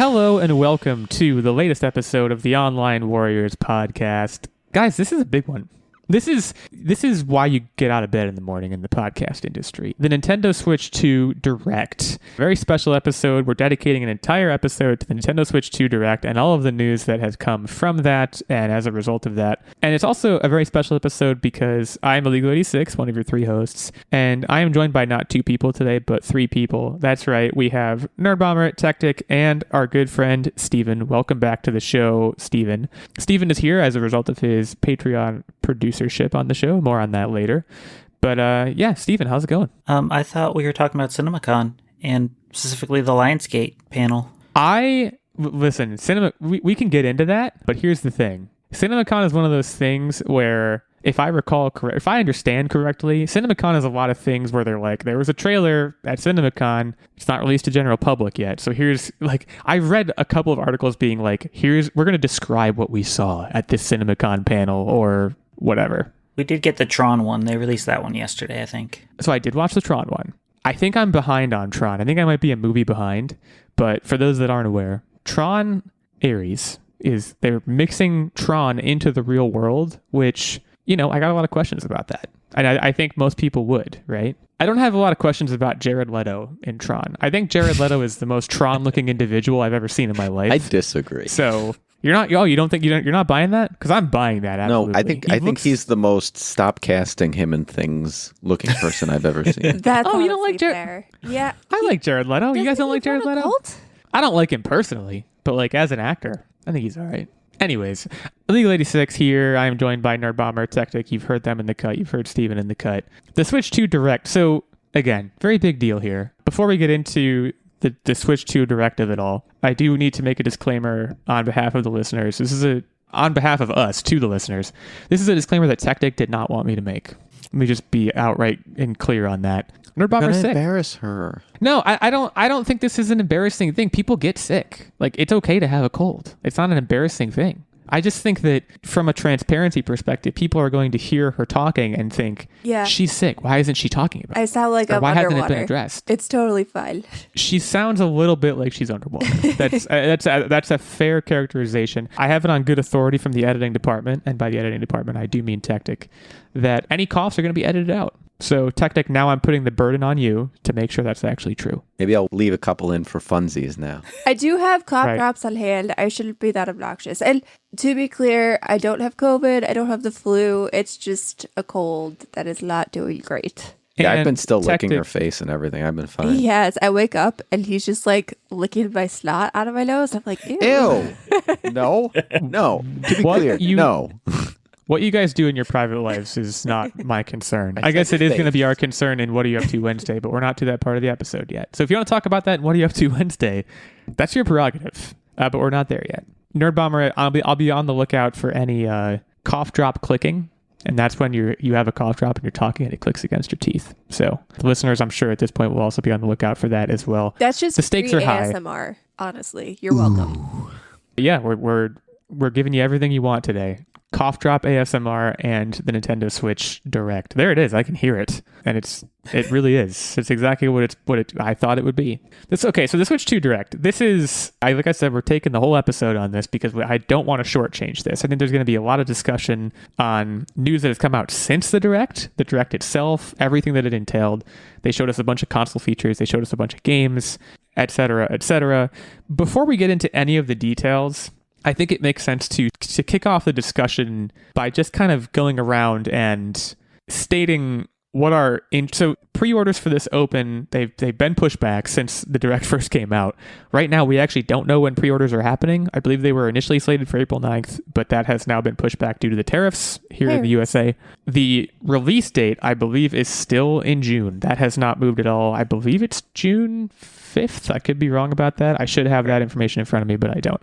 Hello and welcome to the latest episode of the Online Warriors podcast. Guys, this is a big one. This is why you get out of bed in the morning in the podcast industry. The Nintendo Switch 2 Direct. Very special episode. We're dedicating an entire episode to the Nintendo Switch 2 Direct and all of the news that has come from that and as a result of that. And it's also a very special episode because I'm Illeagle 86, one of your three hosts, and I am joined by not two people today, but three people. That's right. We have Nerdbomber, Techtic, and our good friend Steven. Welcome back to the show, Steven. Steven is here as a result of his Patreon producership on the show. More on that later. But yeah, Steven, how's it going? I thought we were talking about CinemaCon and specifically the Lionsgate panel. Listen, we can get into that, but here's the thing. CinemaCon is one of those things where, if I understand correctly, CinemaCon is a lot of things where they're like, there was a trailer at CinemaCon, it's not released to general public yet. So here's, like, I read a couple of articles being like, we're going to describe what we saw at this CinemaCon panel or whatever. We did get the Tron one. They released that one yesterday, I think. So I did watch the Tron one. I think I'm behind on Tron. I think I might be a movie behind. But for those that aren't aware, Tron Ares they're mixing Tron into the real world, which, you know, I got a lot of questions about that. And I think most people would, right? I don't have a lot of questions about Jared Leto in Tron. I think Jared Leto is the most Tron-looking individual I've ever seen in my life. I disagree. So you're not you're not buying that? Because I'm buying that. Absolutely. No, I think he's the most stop casting him in things looking person I've ever seen. That's you don't like Jared? Yeah, I like Jared Leto. You guys don't like Jared Leto? Cult? I don't like him personally, but like as an actor, I think he's all right. Anyways, Illeagle 86 here. I am joined by Nerdbomber, Techtic. You've heard them in the cut. You've heard Steven in the cut. The Switch 2 Direct. So again, very big deal here. Before we get into the Switch 2 Direct of it all, I do need to make a disclaimer on behalf of the listeners. On behalf of us to the listeners. This is a disclaimer that Techtic did not want me to make. Let me just be outright and clear on that. Nerdbomber's sick. Embarrass her. No, I don't think this is an embarrassing thing. People get sick. Like, it's okay to have a cold. It's not an embarrassing thing. I just think that from a transparency perspective, people are going to hear her talking and think, yeah, she's sick. Why isn't she talking about it? I sound like I'm why underwater. hasn't it been addressed? It's totally fine. She sounds a little bit like she's underwater. That's a fair characterization. I have it on good authority from the editing department, and by the editing department, I do mean Techtic, that any coughs are going to be edited out. So, Techtic, now I'm putting the burden on you to make sure that's actually true. Maybe I'll leave a couple in for funsies now. I do have cough drops on hand. I shouldn't be that obnoxious. And to be clear, I don't have COVID. I don't have the flu. It's just a cold that is not doing great. Yeah, And I've been still licking Techtic, her face and everything. I've been fine. He has. I wake up and he's just like licking my snot out of my nose. I'm like, ew. Ew. No. To be clear, no. What you guys do in your private lives is not my concern. I guess it is going to be our concern in What Are You Up To Wednesday, but we're not to that part of the episode yet. So if you want to talk about that in What Are You Up To Wednesday, that's your prerogative, but we're not there yet. Nerdbomber, I'll be on the lookout for any cough drop clicking, and that's when you have a cough drop and you're talking and it clicks against your teeth. So the listeners, I'm sure at this point, will also be on the lookout for that as well. That's just the stakes are high. ASMR, honestly. You're welcome. Yeah, we're giving you everything you want today. Cough drop ASMR and the Nintendo Switch Direct. There it is. I can hear it, and it really is. It's exactly what I thought it would be. So the Switch 2 Direct. This is, like I said, we're taking the whole episode on this because I don't want to shortchange this. I think there's going to be a lot of discussion on news that has come out since the Direct itself, everything that it entailed. They showed us a bunch of console features. They showed us a bunch of games, etc., etc. Before we get into any of the details, I think it makes sense to kick off the discussion by just kind of going around and stating what so pre-orders for this open. They've been pushed back since the Direct first came out. Right now, we actually don't know when pre-orders are happening. I believe they were initially slated for April 9th, but that has now been pushed back due to the tariffs here in the USA. The release date, I believe, is still in June. That has not moved at all. I believe it's June 5th. I could be wrong about that. I should have that information in front of me, but I don't.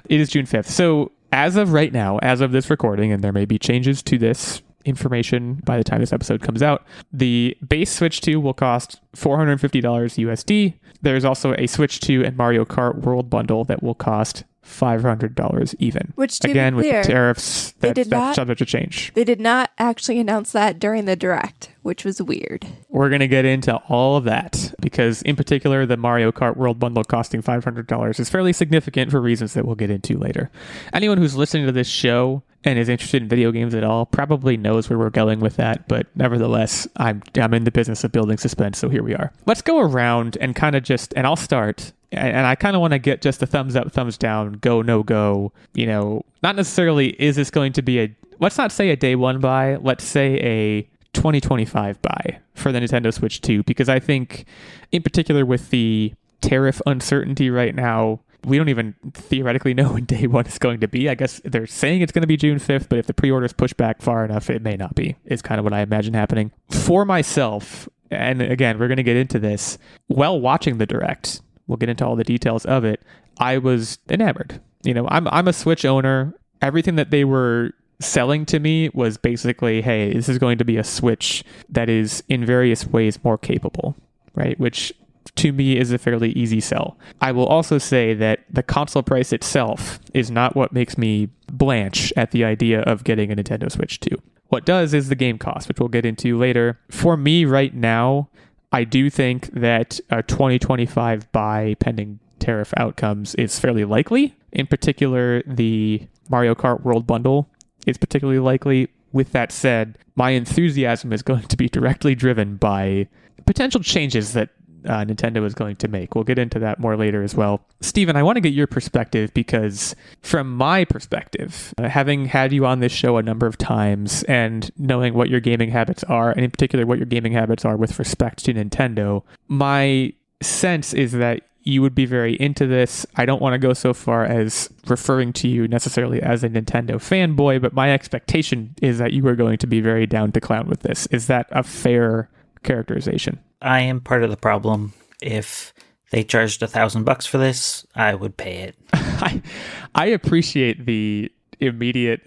It is June 5th. So as of right now, as of this recording, and there may be changes to this information by the time this episode comes out, the base Switch 2 will cost $450 USD. There's also a Switch 2 and Mario Kart World Bundle that will cost $500 even. Which, to again, be clear, with the tariffs, that's subject to change. They did not actually announce that during the Direct. which was weird. We're going to get into all of that because, in particular, the Mario Kart World Bundle costing $500 is fairly significant for reasons that we'll get into later. Anyone who's listening to this show and is interested in video games at all probably knows where we're going with that, but nevertheless, I'm in the business of building suspense, so here we are. Let's go around and kind of and I'll start, and I kind of want to get just a thumbs up, thumbs down, go, no go, not necessarily is this going to be let's not say a day one buy, let's say a 2025 buy for the Nintendo Switch 2, because I think, in particular with the tariff uncertainty right now, we don't even theoretically know when day one is going to be. I guess they're saying it's going to be June 5th, but if the pre-orders push back far enough, it may not be, is kind of what I imagine happening. For myself, and again, we're going to get into this, while watching the Direct, we'll get into all the details of it, I was enamored. I'm a Switch owner. Everything that they were selling to me was basically, hey, this is going to be a Switch that is in various ways more capable, right? Which to me is a fairly easy sell. I will also say that the console price itself is not what makes me blanch at the idea of getting a Nintendo Switch 2. What does is the game cost, which we'll get into later. For me right now, I do think that a 2025 buy pending tariff outcomes is fairly likely. In particular, the Mario Kart World Bundle is particularly likely. With that said, my enthusiasm is going to be directly driven by potential changes that Nintendo is going to make. We'll get into that more later as well. Steven, I want to get your perspective because from my perspective, having had you on this show a number of times and knowing what your gaming habits are, and in particular what your gaming habits are with respect to Nintendo, my sense is that you would be very into this. I don't want to go so far as referring to you necessarily as a Nintendo fanboy, but my expectation is that you are going to be very down to clown with this. Is that a fair characterization? I am part of the problem. If they charged $1,000 for this, I would pay it. I appreciate the immediate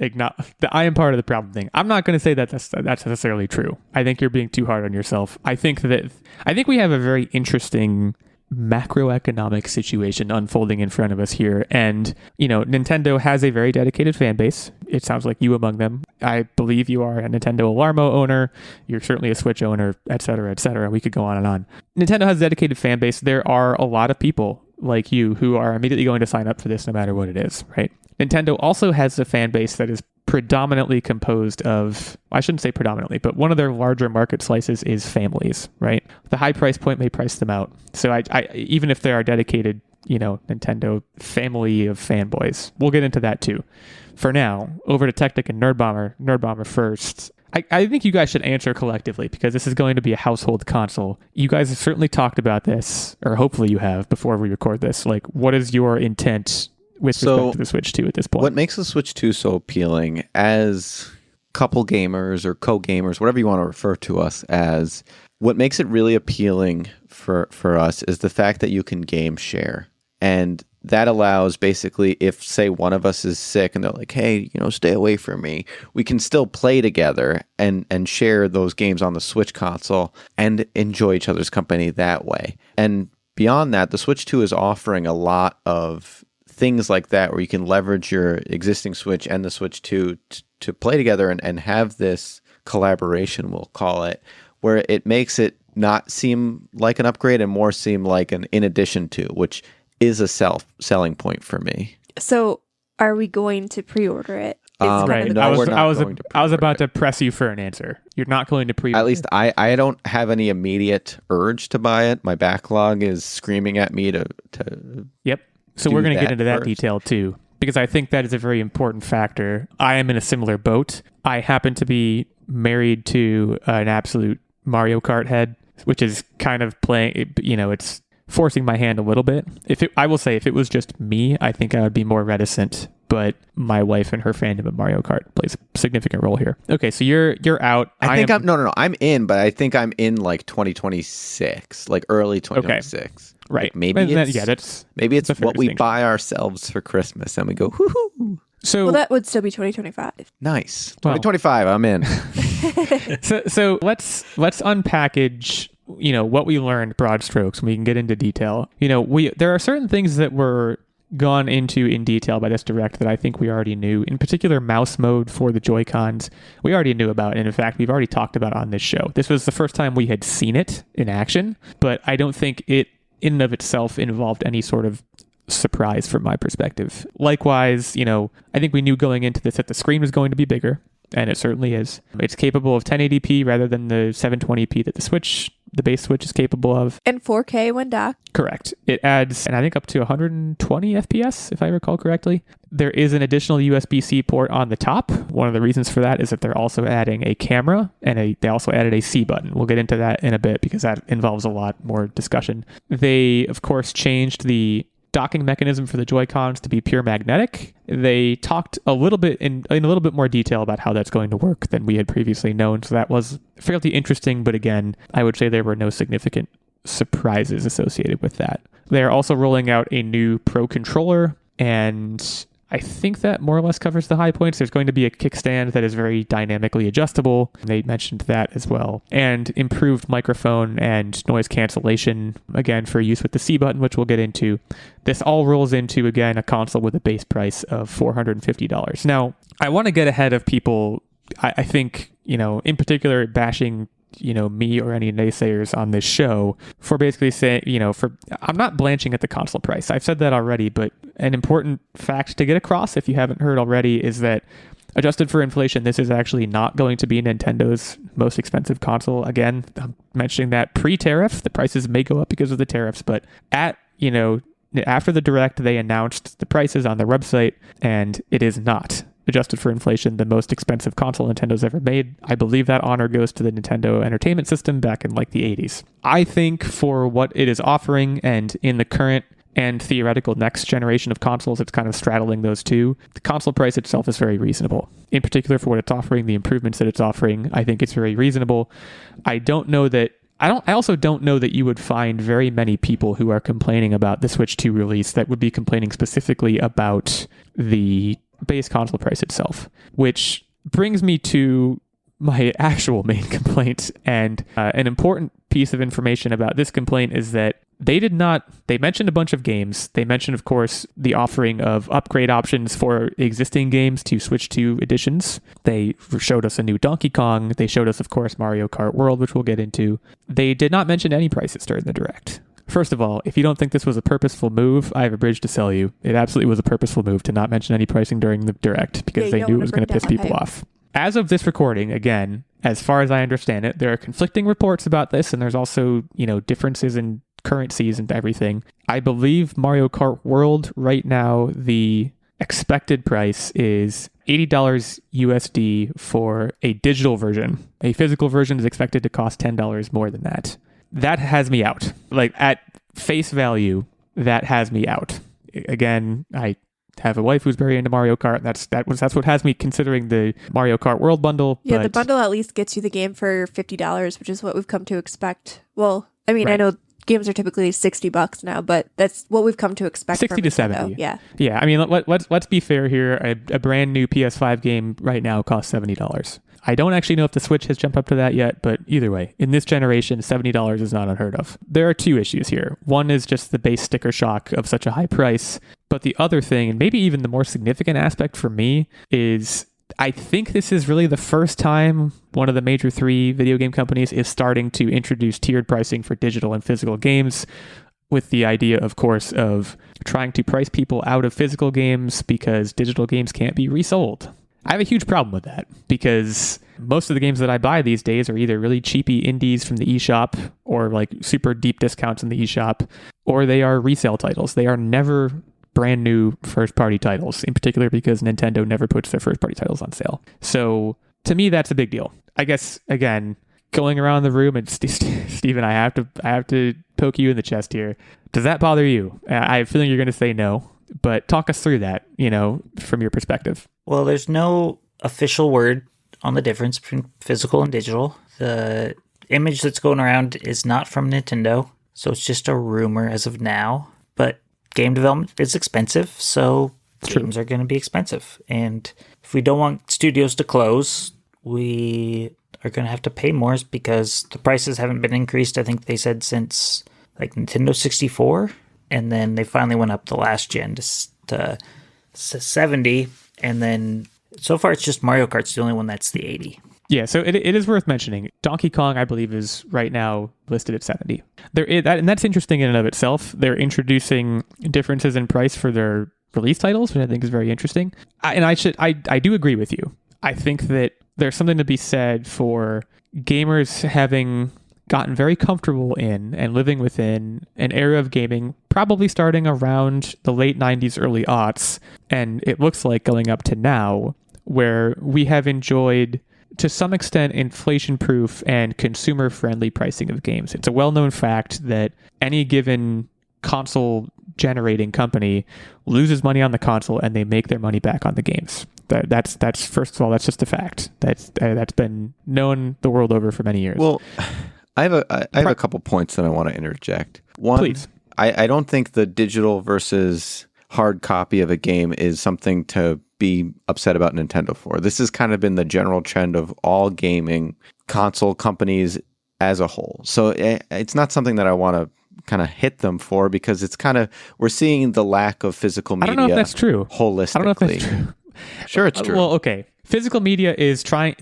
I am part of the problem thing. I'm not going to say that that's necessarily true. I think you're being too hard on yourself. I think we have a very interesting macroeconomic situation unfolding in front of us here, and Nintendo has a very dedicated fan base. It sounds like you among them. I believe you are a Nintendo Alarmo owner. You're certainly a Switch owner, etc., etc. We could go on and on. Nintendo has a dedicated fan base. There are a lot of people like you who are immediately going to sign up for this no matter what it is, right? Nintendo also has a fan base that is predominantly composed of, I shouldn't say predominantly, but one of their larger market slices is families, right? The high price point may price them out. So I even if they are dedicated, Nintendo family of fanboys, we'll get into that too. For now, over to Techtic and Nerdbomber. Nerdbomber first. I think you guys should answer collectively because this is going to be a household console. You guys have certainly talked about this, or hopefully you have before we record this. Like, what is your intent with respect to the Switch 2 at this point? What makes the Switch 2 so appealing as couple gamers or co-gamers, whatever you want to refer to us as, what makes it really appealing for us is the fact that you can game share. And that allows basically if, say, one of us is sick and they're like, hey, stay away from me, we can still play together and share those games on the Switch console and enjoy each other's company that way. And beyond that, the Switch 2 is offering a lot of things like that where you can leverage your existing Switch and the Switch 2 to play together and have this collaboration, we'll call it, where it makes it not seem like an upgrade and more seem like an in addition to, which is a selling point for me. So are we going to pre-order it? Right. No, I was about to press you for an answer. You're not going to pre-order. At least I don't have any immediate urge to buy it. My backlog is screaming at me to Yep. So we're going to get into that first. detail too, because I think that is a very important factor. I am in a similar boat. I happen to be married to an absolute Mario Kart head, which is kind of playing, it's forcing my hand a little bit. I will say if it was just me, I think I would be more reticent, but my wife and her fandom of Mario Kart plays a significant role here. Okay, so you're out. I'm in, but I think I'm in like 2026, like early 2026. Okay. Right. Like maybe it's what we buy ourselves for Christmas and we go, whoo-hoo. So that would still be 2025. Nice. 2025, I'm in. So let's unpackage, what we learned, broad strokes, and we can get into detail. There are certain things that were gone into in detail by this Direct that I think we already knew. In particular, mouse mode for the Joy-Cons, we already knew about. And in fact, we've already talked about on this show. This was the first time we had seen it in action, but I don't think it in and of itself involved any sort of surprise from my perspective. Likewise, I think we knew going into this that the screen was going to be bigger, and it certainly is. It's capable of 1080p rather than the 720p that the base Switch is capable of. And 4K when docked. Correct. It adds, and I think up to 120 FPS, if I recall correctly. There is an additional USB-C port on the top. One of the reasons for that is that they're also adding a camera, and they also added a C button. We'll get into that in a bit because that involves a lot more discussion. They, of course, changed the docking mechanism for the Joy-Cons to be pure magnetic. They talked a little bit in a little bit more detail about how that's going to work than we had previously known. So that was fairly interesting. But again, I would say there were no significant surprises associated with that. They're also rolling out a new Pro controller, and I think that more or less covers the high points. There's going to be a kickstand that is very dynamically adjustable. They mentioned that as well. And improved microphone and noise cancellation, again, for use with the C button, which we'll get into. This all rolls into, again, a console with a base price of $450. Now, I want to get ahead of people, I think, in particular, bashing me or any naysayers on this show for basically saying, I'm not blanching at the console price. I've said that already, but an important fact to get across, if you haven't heard already, is that adjusted for inflation, this is actually not going to be Nintendo's most expensive console. Again, I'm mentioning that pre-tariff. The prices may go up because of the tariffs, but after the Direct, they announced the prices on their website, and it is not, adjusted for inflation, the most expensive console Nintendo's ever made. I believe that honor goes to the Nintendo Entertainment System back in the 80s. I think for what it is offering, and in the current and theoretical next generation of consoles, it's kind of straddling those two. The console price itself is very reasonable. In particular, for what it's offering, the improvements that it's offering, I think it's very reasonable. I also don't know that you would find very many people who are complaining about the Switch 2 release that would be complaining specifically about the base console price itself, which brings me to my actual main complaint. And an important piece of information about this complaint is that they mentioned a bunch of games. They mentioned, of course, the offering of upgrade options for existing games to Switch 2 editions. They showed us a new Donkey Kong. They showed us, of course, Mario Kart World, which we'll get into. They did not mention any prices during the Direct. First of all, if you don't think this was a purposeful move, I have a bridge to sell you. It absolutely was a purposeful move to not mention any pricing during the Direct because they knew it was going to piss people off. As of this recording, again, as far as I understand it, there are conflicting reports about this, and there's also, differences in currencies and everything. I believe Mario Kart World right now, the expected price is $80 USD for a digital version. A physical version is expected to cost $10 more than that. That has me out. At face value, that has me out. Again, I have a wife who's very into Mario Kart. That's what has me considering the Mario Kart World bundle. Yeah, the bundle at least gets you the game for $50, which is what we've come to expect. Well, I mean, right. I know games are typically $60 now, but that's what we've come to expect. 60 to 70. Yeah. Yeah. I mean, let's be fair here. A brand new PS5 game right now costs $70. I don't actually know if the Switch has jumped up to that yet, but either way, in this generation, $70 is not unheard of. There are two issues here. One is just the base sticker shock of such a high price, but the other thing, and maybe even the more significant aspect for me, is I think this is really the first time one of the major three video game companies is starting to introduce tiered pricing for digital and physical games, with the idea, of course, of trying to price people out of physical games because digital games can't be resold. I have a huge problem with that because most of the games that I buy these days are either really cheapy indies from the eShop or super deep discounts in the eShop, or they are resale titles. They are never brand new first-party titles, in particular because Nintendo never puts their first-party titles on sale. So to me, that's a big deal. I guess, again, going around the room, and Steven, I have to poke you in the chest here. Does that bother you? I have a feeling you're going to say no, but talk us through that, from your perspective. Well, there's no official word on the difference between physical and digital. The image that's going around is not from Nintendo, so it's just a rumor as of now. But game development is expensive, so games are going to be expensive. And if we don't want studios to close, we are going to have to pay more because the prices haven't been increased, I think they said, since Nintendo 64. and then they finally went up the last gen to 70, and then so far it's just Mario Kart's the only one that's the 80. Yeah, so it is worth mentioning. Donkey Kong, I believe, is right now listed at 70. And that's interesting in and of itself. They're introducing differences in price for their release titles, which I think is very interesting. I do agree with you. I think that there's something to be said for gamers having gotten very comfortable in and living within an era of gaming, probably starting around the late 90s, early aughts, and it looks like going up to now, where we have enjoyed, to some extent, inflation-proof and consumer-friendly pricing of games. It's a well-known fact that any given console-generating company loses money on the console and they make their money back on the games. That's first of all, that's just a fact. That's been known the world over for many years. Well, I have a couple points that I want to interject. One, please. I don't think the digital versus hard copy of a game is something to be upset about Nintendo for. This has kind of been the general trend of all gaming console companies as a whole. So it's not something that I want to kind of hit them for, because it's kind of, we're seeing the lack of physical media. I don't know if that's true. Holistically. I don't know if that's true. Sure, it's true. Well, okay. Physical media is trying,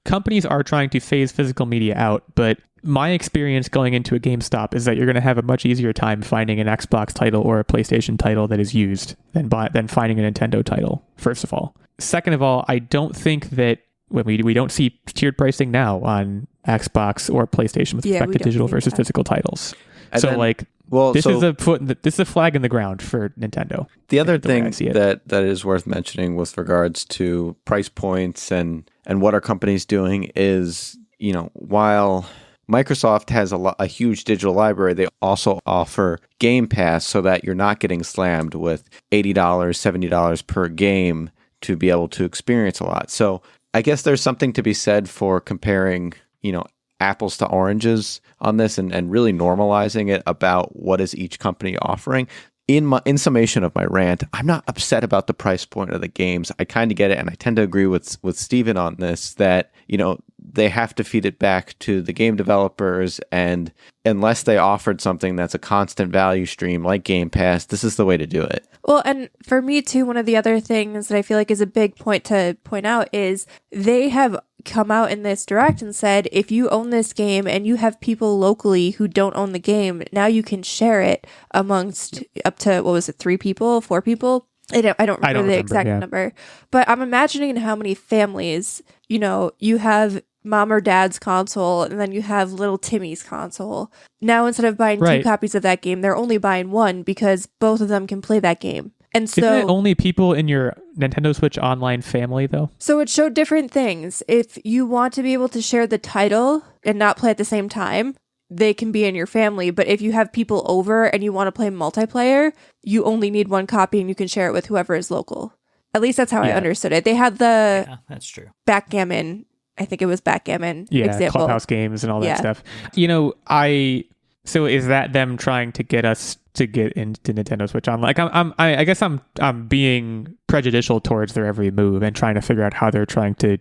companies are trying to phase physical media out, but my experience going into a GameStop is that you're going to have a much easier time finding an Xbox title or a PlayStation title that is used than finding a Nintendo title, first of all. Second of all, I don't think that when we don't see tiered pricing now on Xbox or PlayStation with respect to digital versus physical titles. And so then, this is a flag in the ground for Nintendo. The other thing that is worth mentioning with regards to price points and what are companies doing is, while Microsoft has a huge digital library, they also offer Game Pass so that you're not getting slammed with $80, $70 per game to be able to experience a lot. So I guess there's something to be said for comparing, apples to oranges on this and really normalizing it about what is each company offering. In summation of my rant, I'm not upset about the price point of the games. I kind of get it, and I tend to agree with Steven on this, that, they have to feed it back to the game developers, and unless they offered something that's a constant value stream like Game Pass, this is the way to do it. Well, and for me too, one of the other things that I feel like is a big point to point out is they have come out in this direct and said, if you own this game and you have people locally who don't own the game, now you can share it amongst up to, 3 people, 4 people? I don't remember the exact number, but I'm imagining how many families, you have mom or dad's console, and then you have little Timmy's console. Now, instead of buying 2 copies of that game, they're only buying 1 because both of them can play that game. And so, isn't it only people in your Nintendo Switch Online family, though? So it showed different things. If you want to be able to share the title and not play at the same time, they can be in your family. But if you have people over and you want to play multiplayer, you only need 1 copy and you can share it with whoever is local. At least that's how I understood it. They had the that's true. Backgammon. I think it was backgammon example. Clubhouse games and all that stuff. So is that them trying to get us to get into Nintendo Switch Online? I guess I'm being prejudicial towards their every move and trying to figure out how they're trying to,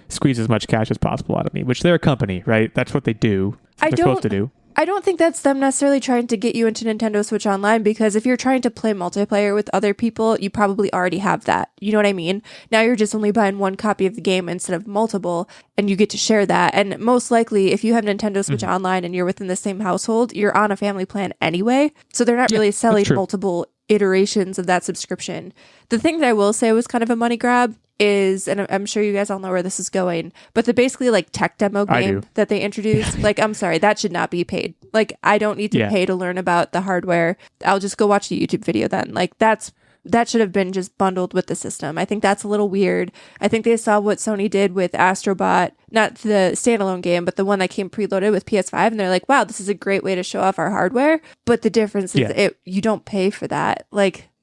squeeze as much cash as possible out of me, which they're a company, right? That's what they do. They're supposed to do. I don't think that's them necessarily trying to get you into Nintendo Switch Online, because if you're trying to play multiplayer with other people, you probably already have that. You know what I mean? Now you're just only buying 1 copy of the game instead of multiple, and you get to share that. And most likely, if you have Nintendo Switch Online and you're within the same household, you're on a family plan anyway. So they're not really selling multiple iterations of that subscription. The thing that I will say was kind of a money grab is, and I'm sure you guys all know where this is going, but the basically tech demo game that they introduced, I'm sorry, that should not be paid. I don't need to pay to learn about the hardware. I'll just go watch the YouTube video then. That should have been just bundled with the system. I think that's a little weird. I think they saw what Sony did with Astrobot, not the standalone game, but the one that came preloaded with PS5, and they're like, wow, this is a great way to show off our hardware. But the difference is you don't pay for that.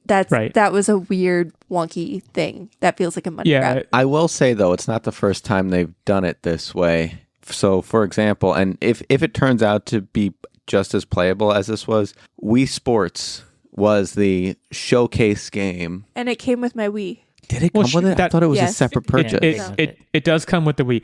That was a weird, wonky thing. That feels like a money grab. I will say, though, it's not the first time they've done it this way. So, for example, and if it turns out to be just as playable as this was, Wii Sports was the showcase game. And it came with my Wii. Did it come with it? I thought it was a separate purchase. It does come with the Wii.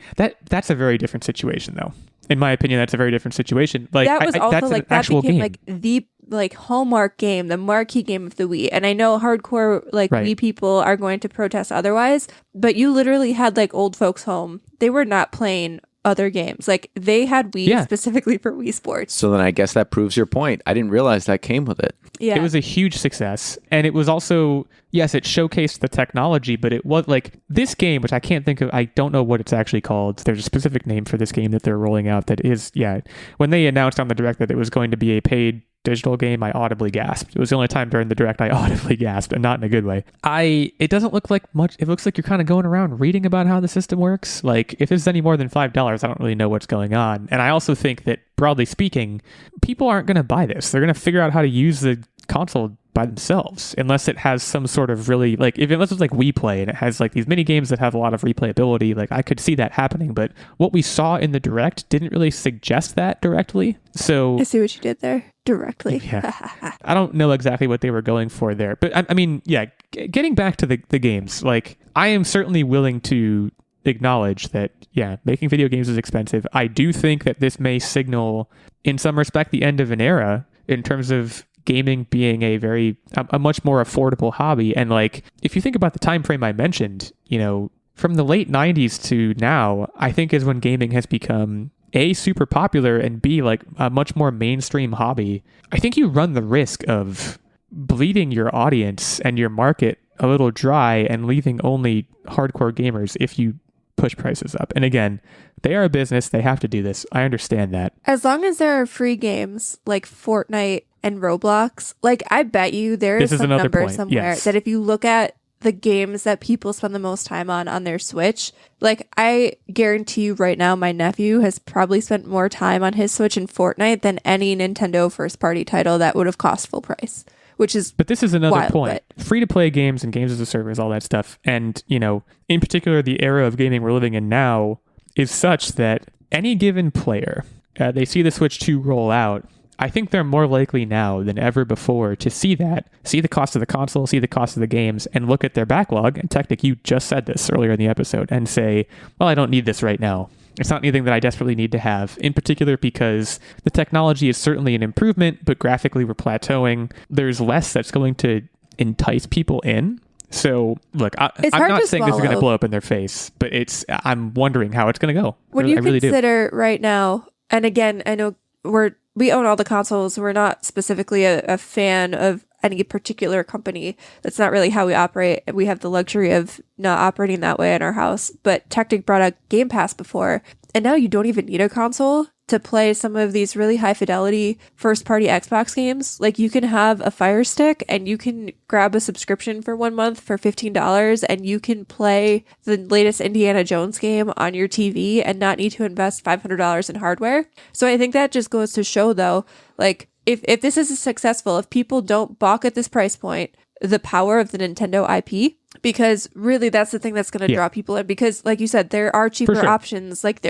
That's a very different situation, though. In my opinion, that's a very different situation. That was also that became game. like hallmark game, the marquee game of the Wii. And I know hardcore like Right. Wii people are going to protest otherwise, but you literally had like old folks home. They were not playing other games. Like they had Wii Yeah. specifically for Wii Sports. So then I guess that proves your point. I didn't realize that came with it. Yeah. It was a huge success. And it was also, yes, it showcased the technology, but it was like this game, which I can't think of, I don't know what it's actually called. There's a specific name for this game that they're rolling out that is, yeah. When they announced on the Direct that it was going to be a paid digital game, I audibly gasped. It was the only time during the Direct I audibly gasped, and not in a good way. It doesn't look like much. It looks like you're kind of going around reading about how the system works. Like, if it's any more than $5, I don't really know what's going on. And I also think that, broadly speaking, people aren't going to buy this. They're going to figure out how to use the console by themselves, unless it has some sort of really, like, unless it's like Wii Play and it has like these mini games that have a lot of replayability. Like, I could see that happening, but what we saw in the Direct didn't really suggest that directly. So I see what you did there directly. yeah, I don't know exactly what they were going for there, but I mean, yeah, getting back to the games, like, I am certainly willing to acknowledge that, yeah, making video games is expensive. I do think that this may signal, in some respect, the end of an era in terms of gaming being a much more affordable hobby. And like, if you think about the time frame I mentioned, you know, from the late 90s to now, I think is when gaming has become A, super popular, and B, like a much more mainstream hobby. I think you run the risk of bleeding your audience and your market a little dry and leaving only hardcore gamers if you push prices up. And again, they are a business. They have to do this. I understand that. As long as there are free games like Fortnite and Roblox, like I bet you there This is is some another number point, somewhere yes. that if you look at the games that people spend the most time on their Switch, like I guarantee you right now, my nephew has probably spent more time on his Switch in Fortnite than any Nintendo first party title that would have cost full price, which is But this is another wild, point. Free to play games and games as a service, all that stuff. And, you know, in particular, the era of gaming we're living in now is such that any given player, they see the Switch 2 roll out. I think they're more likely now than ever before to see the cost of the console, see the cost of the games, and look at their backlog. And Techtic, you just said this earlier in the episode, and say, well, I don't need this right now. It's not anything that I desperately need to have, in particular because the technology is certainly an improvement, but graphically we're plateauing. There's less that's going to entice people in. So, look, I'm hard not to saying this is going to swallow. blow up in their face, but I'm wondering how it's going to go. when I you really do. consider right now, and again, I know we own all the consoles. We're not specifically a fan of any particular company. That's not really how we operate. We have the luxury of not operating that way in our house. But Techtic brought out Game Pass before, and now you don't even need a console to play some of these really high fidelity first party Xbox games. Like you can have a Fire Stick and you can grab a subscription for 1 month for $15 and you can play the latest Indiana Jones game on your TV and not need to invest $500 in hardware. So I think that just goes to show though, like if this is successful, if people don't balk at this price point, the power of the Nintendo IP, because really that's the thing that's going to draw people in, because like you said, there are cheaper sure. options. Like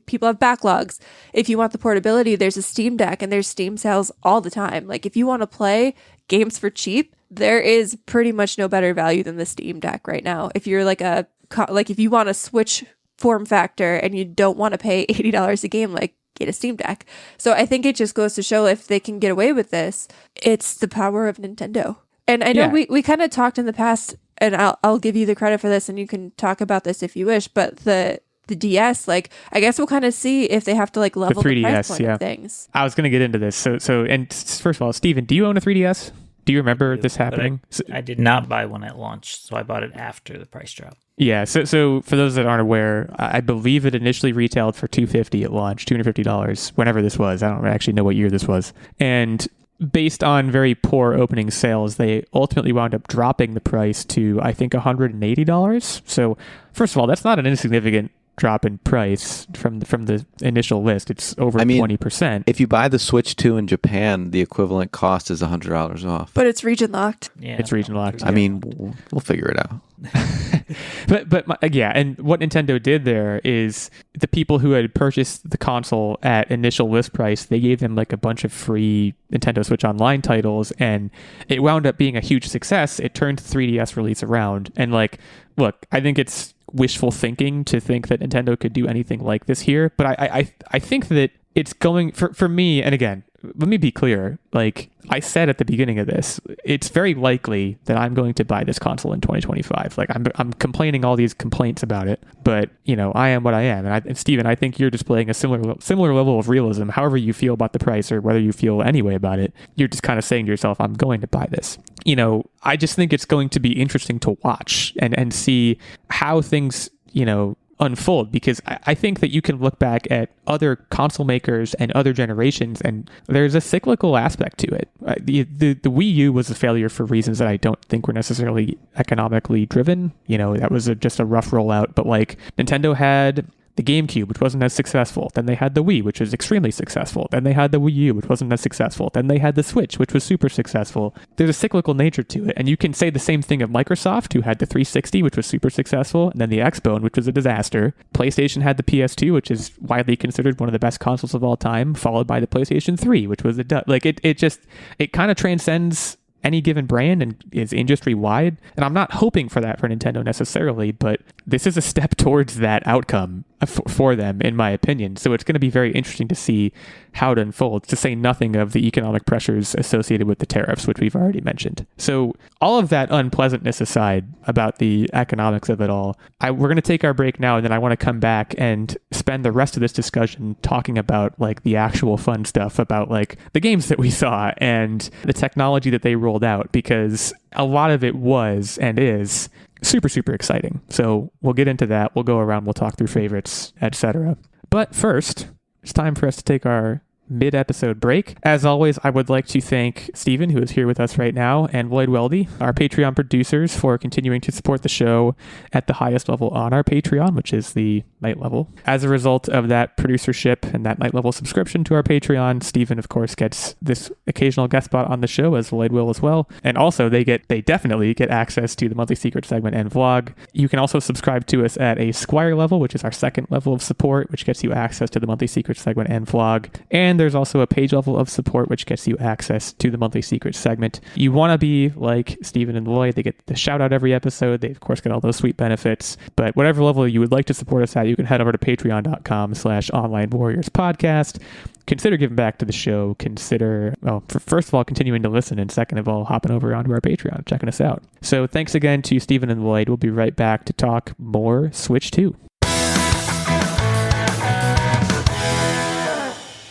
people have backlogs. If you want the portability, there's a Steam Deck and there's Steam sales all the time. Like if you want to play games for cheap, there is pretty much no better value than the Steam Deck right now. If you're like if you want to switch form factor and you don't want to pay $80 a game, like get a Steam Deck. So I think it just goes to show if they can get away with this, it's the power of Nintendo. And I know we kind of talked in the past, and I'll give you the credit for this and you can talk about this if you wish, but the DS, like I guess we'll kind of see if they have to like level the 3DS, price point of things. I was going to get into this. So, and first of all, Steven, do you own a 3DS? Do you remember this happening? I did not buy one at launch, so I bought it after the price drop. Yeah. So for those that aren't aware, I believe it initially retailed for $250 at launch, $250, whenever this was. I don't actually know what year this was. And based on very poor opening sales, they ultimately wound up dropping the price to, I think, $180. So first of all, that's not an insignificant drop in price from the initial list. It's over 20%. If you buy the Switch 2 in Japan, the equivalent cost is $100 off. But it's region locked. Yeah, It's region locked. I mean, we'll figure it out. Yeah, and what Nintendo did there is the people who had purchased the console at initial list price, they gave them like a bunch of free Nintendo Switch Online titles, and it wound up being a huge success. It turned the 3DS release around, and like, look, I think it's wishful thinking to think that Nintendo could do anything like this here, but I think that it's going for me. And again, let me be clear. Like I said at the beginning of this, it's very likely that I'm going to buy this console in 2025. Like I'm complaining all these complaints about it, but you know, I am what I am. And Steven, I think you're displaying a similar level of realism. However you feel about the price or whether you feel any way about it, you're just kind of saying to yourself, I'm going to buy this. You know, I just think it's going to be interesting to watch and see how things, you know, unfold, because I think that you can look back at other console makers and other generations, and there's a cyclical aspect to it. The Wii U was a failure for reasons that I don't think were necessarily economically driven. You know, that was just a rough rollout, but like Nintendo had the GameCube, which wasn't as successful. Then they had the Wii, which was extremely successful. Then they had the Wii U, which wasn't as successful. Then they had the Switch, which was super successful. There's a cyclical nature to it. And you can say the same thing of Microsoft, who had the 360, which was super successful, and then the Xbone, which was a disaster. PlayStation had the PS2, which is widely considered one of the best consoles of all time, followed by the PlayStation 3, which was it kind of transcends any given brand and is industry wide. And I'm not hoping for that for Nintendo necessarily, but this is a step towards that outcome for them, in my opinion. So it's going to be very interesting to see how it unfolds, to say nothing of the economic pressures associated with the tariffs, which we've already mentioned. So all of that unpleasantness aside about the economics of it all, we're going to take our break now, and then I want to come back and spend the rest of this discussion talking about like the actual fun stuff about like the games that we saw and the technology that they rolled out, because a lot of it was and is super, super exciting. So we'll get into that. We'll go around, we'll talk through favorites, etc. But first, it's time for us to take our mid-episode break. As always, I would like to thank Steven, who is here with us right now, and Lloyd Weldy, our Patreon producers, for continuing to support the show at the highest level on our Patreon, which is the night level. As a result of that producership and that night level subscription to our Patreon, Steven, of course, gets this occasional guest spot on the show, as Lloyd will as well. And also, they definitely get access to the monthly secret segment and vlog. You can also subscribe to us at a Squire level, which is our second level of support, which gets you access to the monthly secret segment and vlog. And there's also a page level of support, which gets you access to the monthly secret segment. You want to be like Steven and Lloyd. They get the shout out every episode. They, of course, get all those sweet benefits. But whatever level you would like to support us at, you can head over to patreon.com/onlinewarriorspodcast. Consider giving back to the show. First of all, continuing to listen, and second of all, hopping over onto our Patreon, checking us out. So thanks again to Steven and Lloyd. We'll be right back to talk more Switch 2.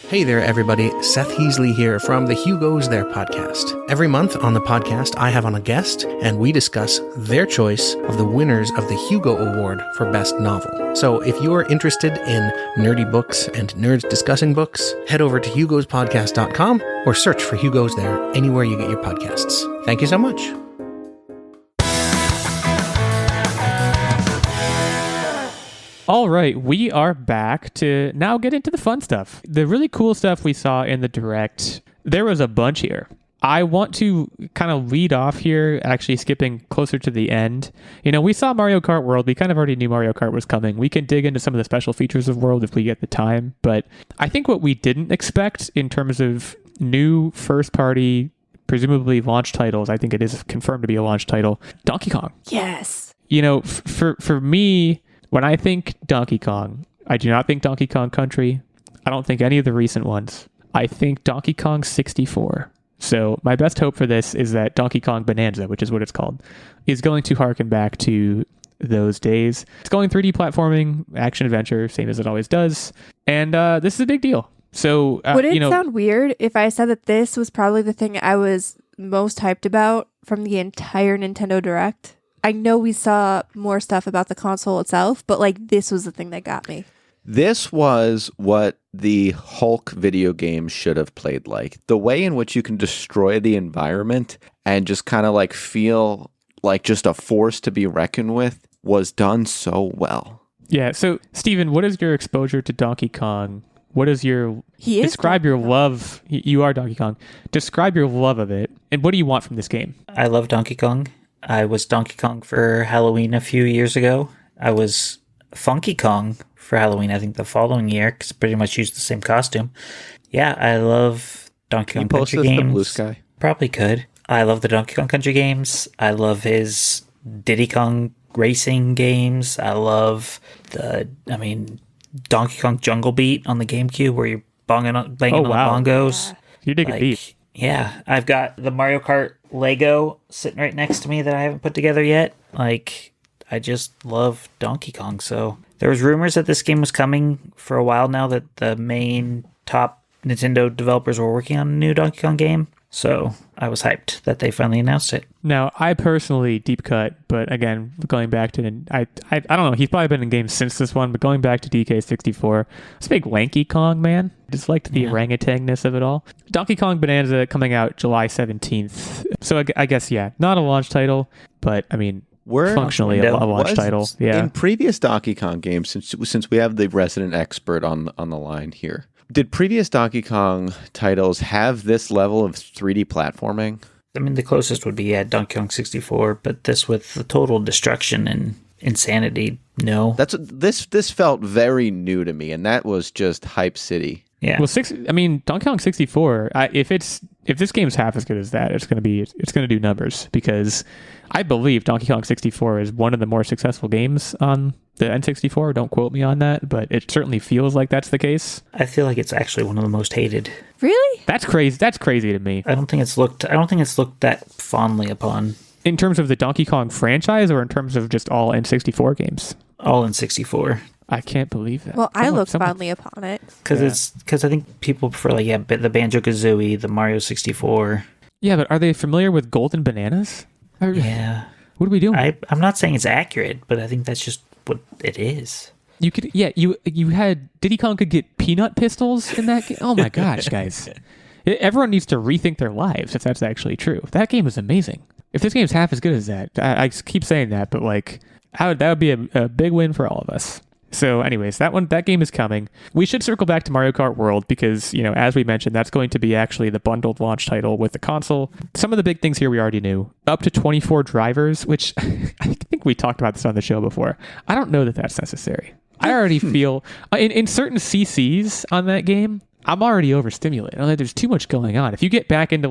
Hey there, everybody. Seth Heasley here from the Hugo's There podcast. Every month on the podcast, I have on a guest, and we discuss their choice of the winners of the Hugo Award for Best Novel. So if you are interested in nerdy books and nerds discussing books, head over to hugospodcast.com or search for Hugo's There anywhere you get your podcasts. Thank you so much. All right, we are back to now get into the fun stuff. The really cool stuff we saw in the Direct, there was a bunch here. I want to kind of lead off here, actually skipping closer to the end. You know, we saw Mario Kart World. We kind of already knew Mario Kart was coming. We can dig into some of the special features of World if we get the time. But I think what we didn't expect in terms of new first-party, presumably launch titles, I think it is confirmed to be a launch title, Donkey Kong. Yes. You know, for me, when I think Donkey Kong, I do not think Donkey Kong Country. I don't think any of the recent ones. I think Donkey Kong 64. So my best hope for this is that Donkey Kong Bonanza, which is what it's called, is going to harken back to those days. It's going 3D platforming, action adventure, same as it always does. And this is a big deal. So would it sound weird if I said that this was probably the thing I was most hyped about from the entire Nintendo Direct? I know we saw more stuff about the console itself, but like this was the thing that got me. This was what the Hulk video game should have played like. The way in which you can destroy the environment and just kind of like feel like just a force to be reckoned with was done so well. Yeah. So, Steven, what is your exposure to Donkey Kong? What is your... Describe your love. You are Donkey Kong. Describe your love of it. And what do you want from this game? I love Donkey Kong. I was Donkey Kong for Halloween a few years ago. I was Funky Kong for Halloween, I think the following year, because I pretty much used the same costume. Yeah, I love Donkey Kong Country games. The blue sky? Probably could. I love the Donkey Kong Country games. I love his Diddy Kong racing games. I love Donkey Kong Jungle Beat on the GameCube, where you're banging on the wow. bongos. You're digging deep. Yeah, I've got the Mario Kart Lego sitting right next to me that I haven't put together yet. Like, I just love Donkey Kong. So there was rumors that this game was coming for a while now, that the main top Nintendo developers were working on a new Donkey Kong game. So I was hyped that they finally announced it. Now, I personally deep cut, but again, going back to I don't know. He's probably been in games since this one, but going back to DK64, it's a big lanky Kong man. Just liked the orangutan-ness of it all. Donkey Kong Bonanza coming out July 17th. So I guess not a launch title, but I mean, we're functionally a launch title. Yeah. In previous Donkey Kong games, since we have the resident expert on the line here, did previous Donkey Kong titles have this level of 3D platforming? I mean, the closest would be Donkey Kong 64, but this with the total destruction and insanity, no. This felt very new to me, and that was just Hype City. Yeah. Well, Donkey Kong 64. If this game's half as good as that, it's gonna do numbers, because I believe Donkey Kong 64 is one of the more successful games on the N64. Don't quote me on that, but it certainly feels like that's the case. I feel like it's actually one of the most hated. Really? That's crazy. That's crazy to me. I don't think it's looked that fondly upon. In terms of the Donkey Kong franchise, or in terms of just all N64 games? All in 64. I can't believe that. Well, I look fondly upon it. Because I think people prefer the Banjo-Kazooie, the Mario 64. Yeah, but are they familiar with Golden Bananas? Yeah. What are we doing? I'm not saying it's accurate, but I think that's just what it is. You could, you had Diddy Kong could get peanut pistols in that game. Oh my gosh, guys. Everyone needs to rethink their lives if that's actually true. That game is amazing. If this game's half as good as that, I keep saying that, but that would be a big win for all of us. So anyways, that game is coming. We should circle back to Mario Kart World because, as we mentioned, that's going to be actually the bundled launch title with the console. Some of the big things here we already knew. Up to 24 drivers, which I think we talked about this on the show before. I don't know that that's necessary. I already feel, in certain CCs on that game, I'm already overstimulated. There's too much going on. If you get back into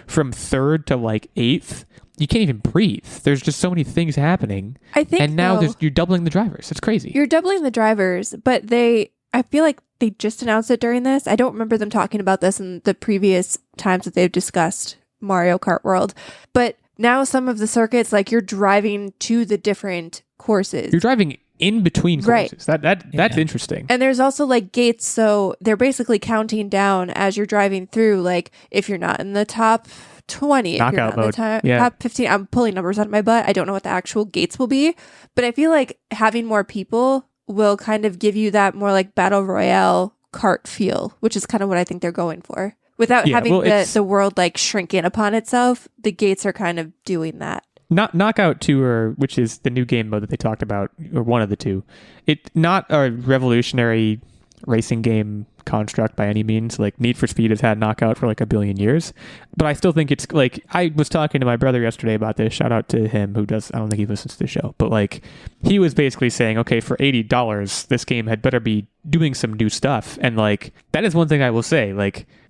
from 3rd to 8th, you can't even breathe. There's just so many things happening. I think, and now you're doubling the drivers. It's crazy. You're doubling the drivers, but I feel like they just announced it during this. I don't remember them talking about this in the previous times that they've discussed Mario Kart World. But now some of the circuits, you're driving to the different courses. You're driving in between courses. Right. That's interesting. And there's also gates, so they're basically counting down as you're driving through. If you're not in the top 20, knockout if you're not mode. in the top 15, I'm pulling numbers out of my butt. I don't know what the actual gates will be, but I feel like having more people will kind of give you that more battle royale kart feel, which is kind of what I think they're going for. Without having the world shrink in upon itself, the gates are kind of doing that. Knockout Tour, which is the new game mode that they talked about, or one of the two, it's not a revolutionary racing game construct by any means. Need for Speed has had Knockout for a billion years, but I still think it's I was talking to my brother yesterday about this. Shout out to him, I don't think he listens to the show, but he was basically saying, okay, for $80 this game had better be doing some new stuff, and that is one thing I will say.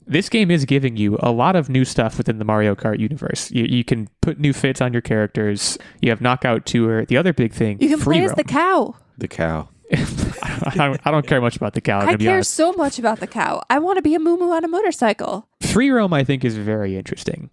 This game is giving you a lot of new stuff within the Mario Kart universe. You can put new fits on your characters. You have Knockout Tour. The other big thing, you can play as the cow. The cow. I don't care much about the cow. I care so much about the cow. I want to be a moo-moo on a motorcycle. Free roam, I think, is very interesting.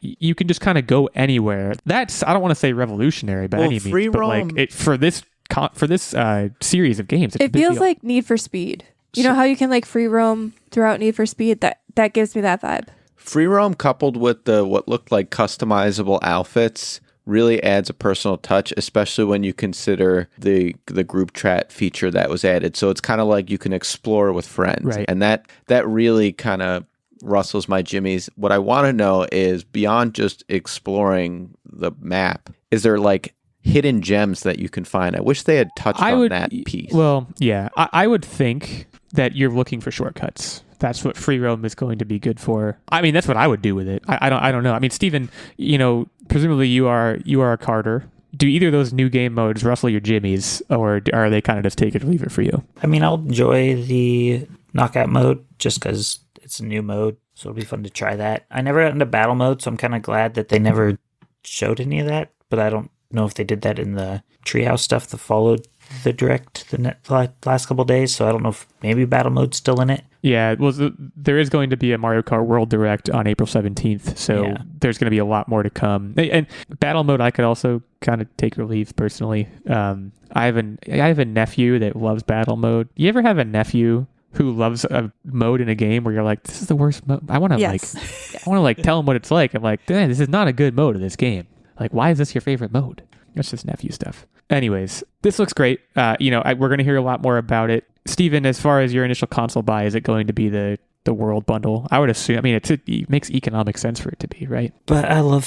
You can just kind of go anywhere. That's, I don't want to say revolutionary by any means, but for this series of games, it feels like Need for Speed. You know how you can free roam throughout Need for Speed? That gives me that vibe. Free roam coupled with what looked like customizable outfits really adds a personal touch, especially when you consider the group chat feature that was added. So it's kind of you can explore with friends. Right. And that really kind of rustles my jimmies. What I want to know is, beyond just exploring the map, is there hidden gems that you can find? I wish they had touched on that piece. Well, yeah. I would think that you're looking for shortcuts. That's what free roam is going to be good for. I mean, that's what I would do with it. I don't know. I mean, Steven, presumably you are a karter. Do either of those new game modes rustle your jimmies, or are they kind of just take it or leave it for you? I mean, I'll enjoy the knockout mode just because it's a new mode, so it'll be fun to try that. I never got into battle mode, so I'm kind of glad that they never showed any of that, but I don't know if they did that in the treehouse stuff that followed the direct last couple days, so I don't know if maybe battle mode's still in it. Yeah, well, there is going to be a Mario Kart World Direct on April 17th, so there's going to be a lot more to come. And battle mode, I could also kind of take or leave personally. I have a nephew that loves battle mode. You ever have a nephew who loves a mode in a game where you're like, this is the worst mode? I want to tell him what it's like. I'm like, damn, this is not a good mode of this game. Like, why is this your favorite mode? That's just nephew stuff. Anyways, this looks great. We're going to hear a lot more about it. Steven, as far as your initial console buy, is it going to be the World Bundle? I would assume. I mean, it makes economic sense for it to be, right? But I love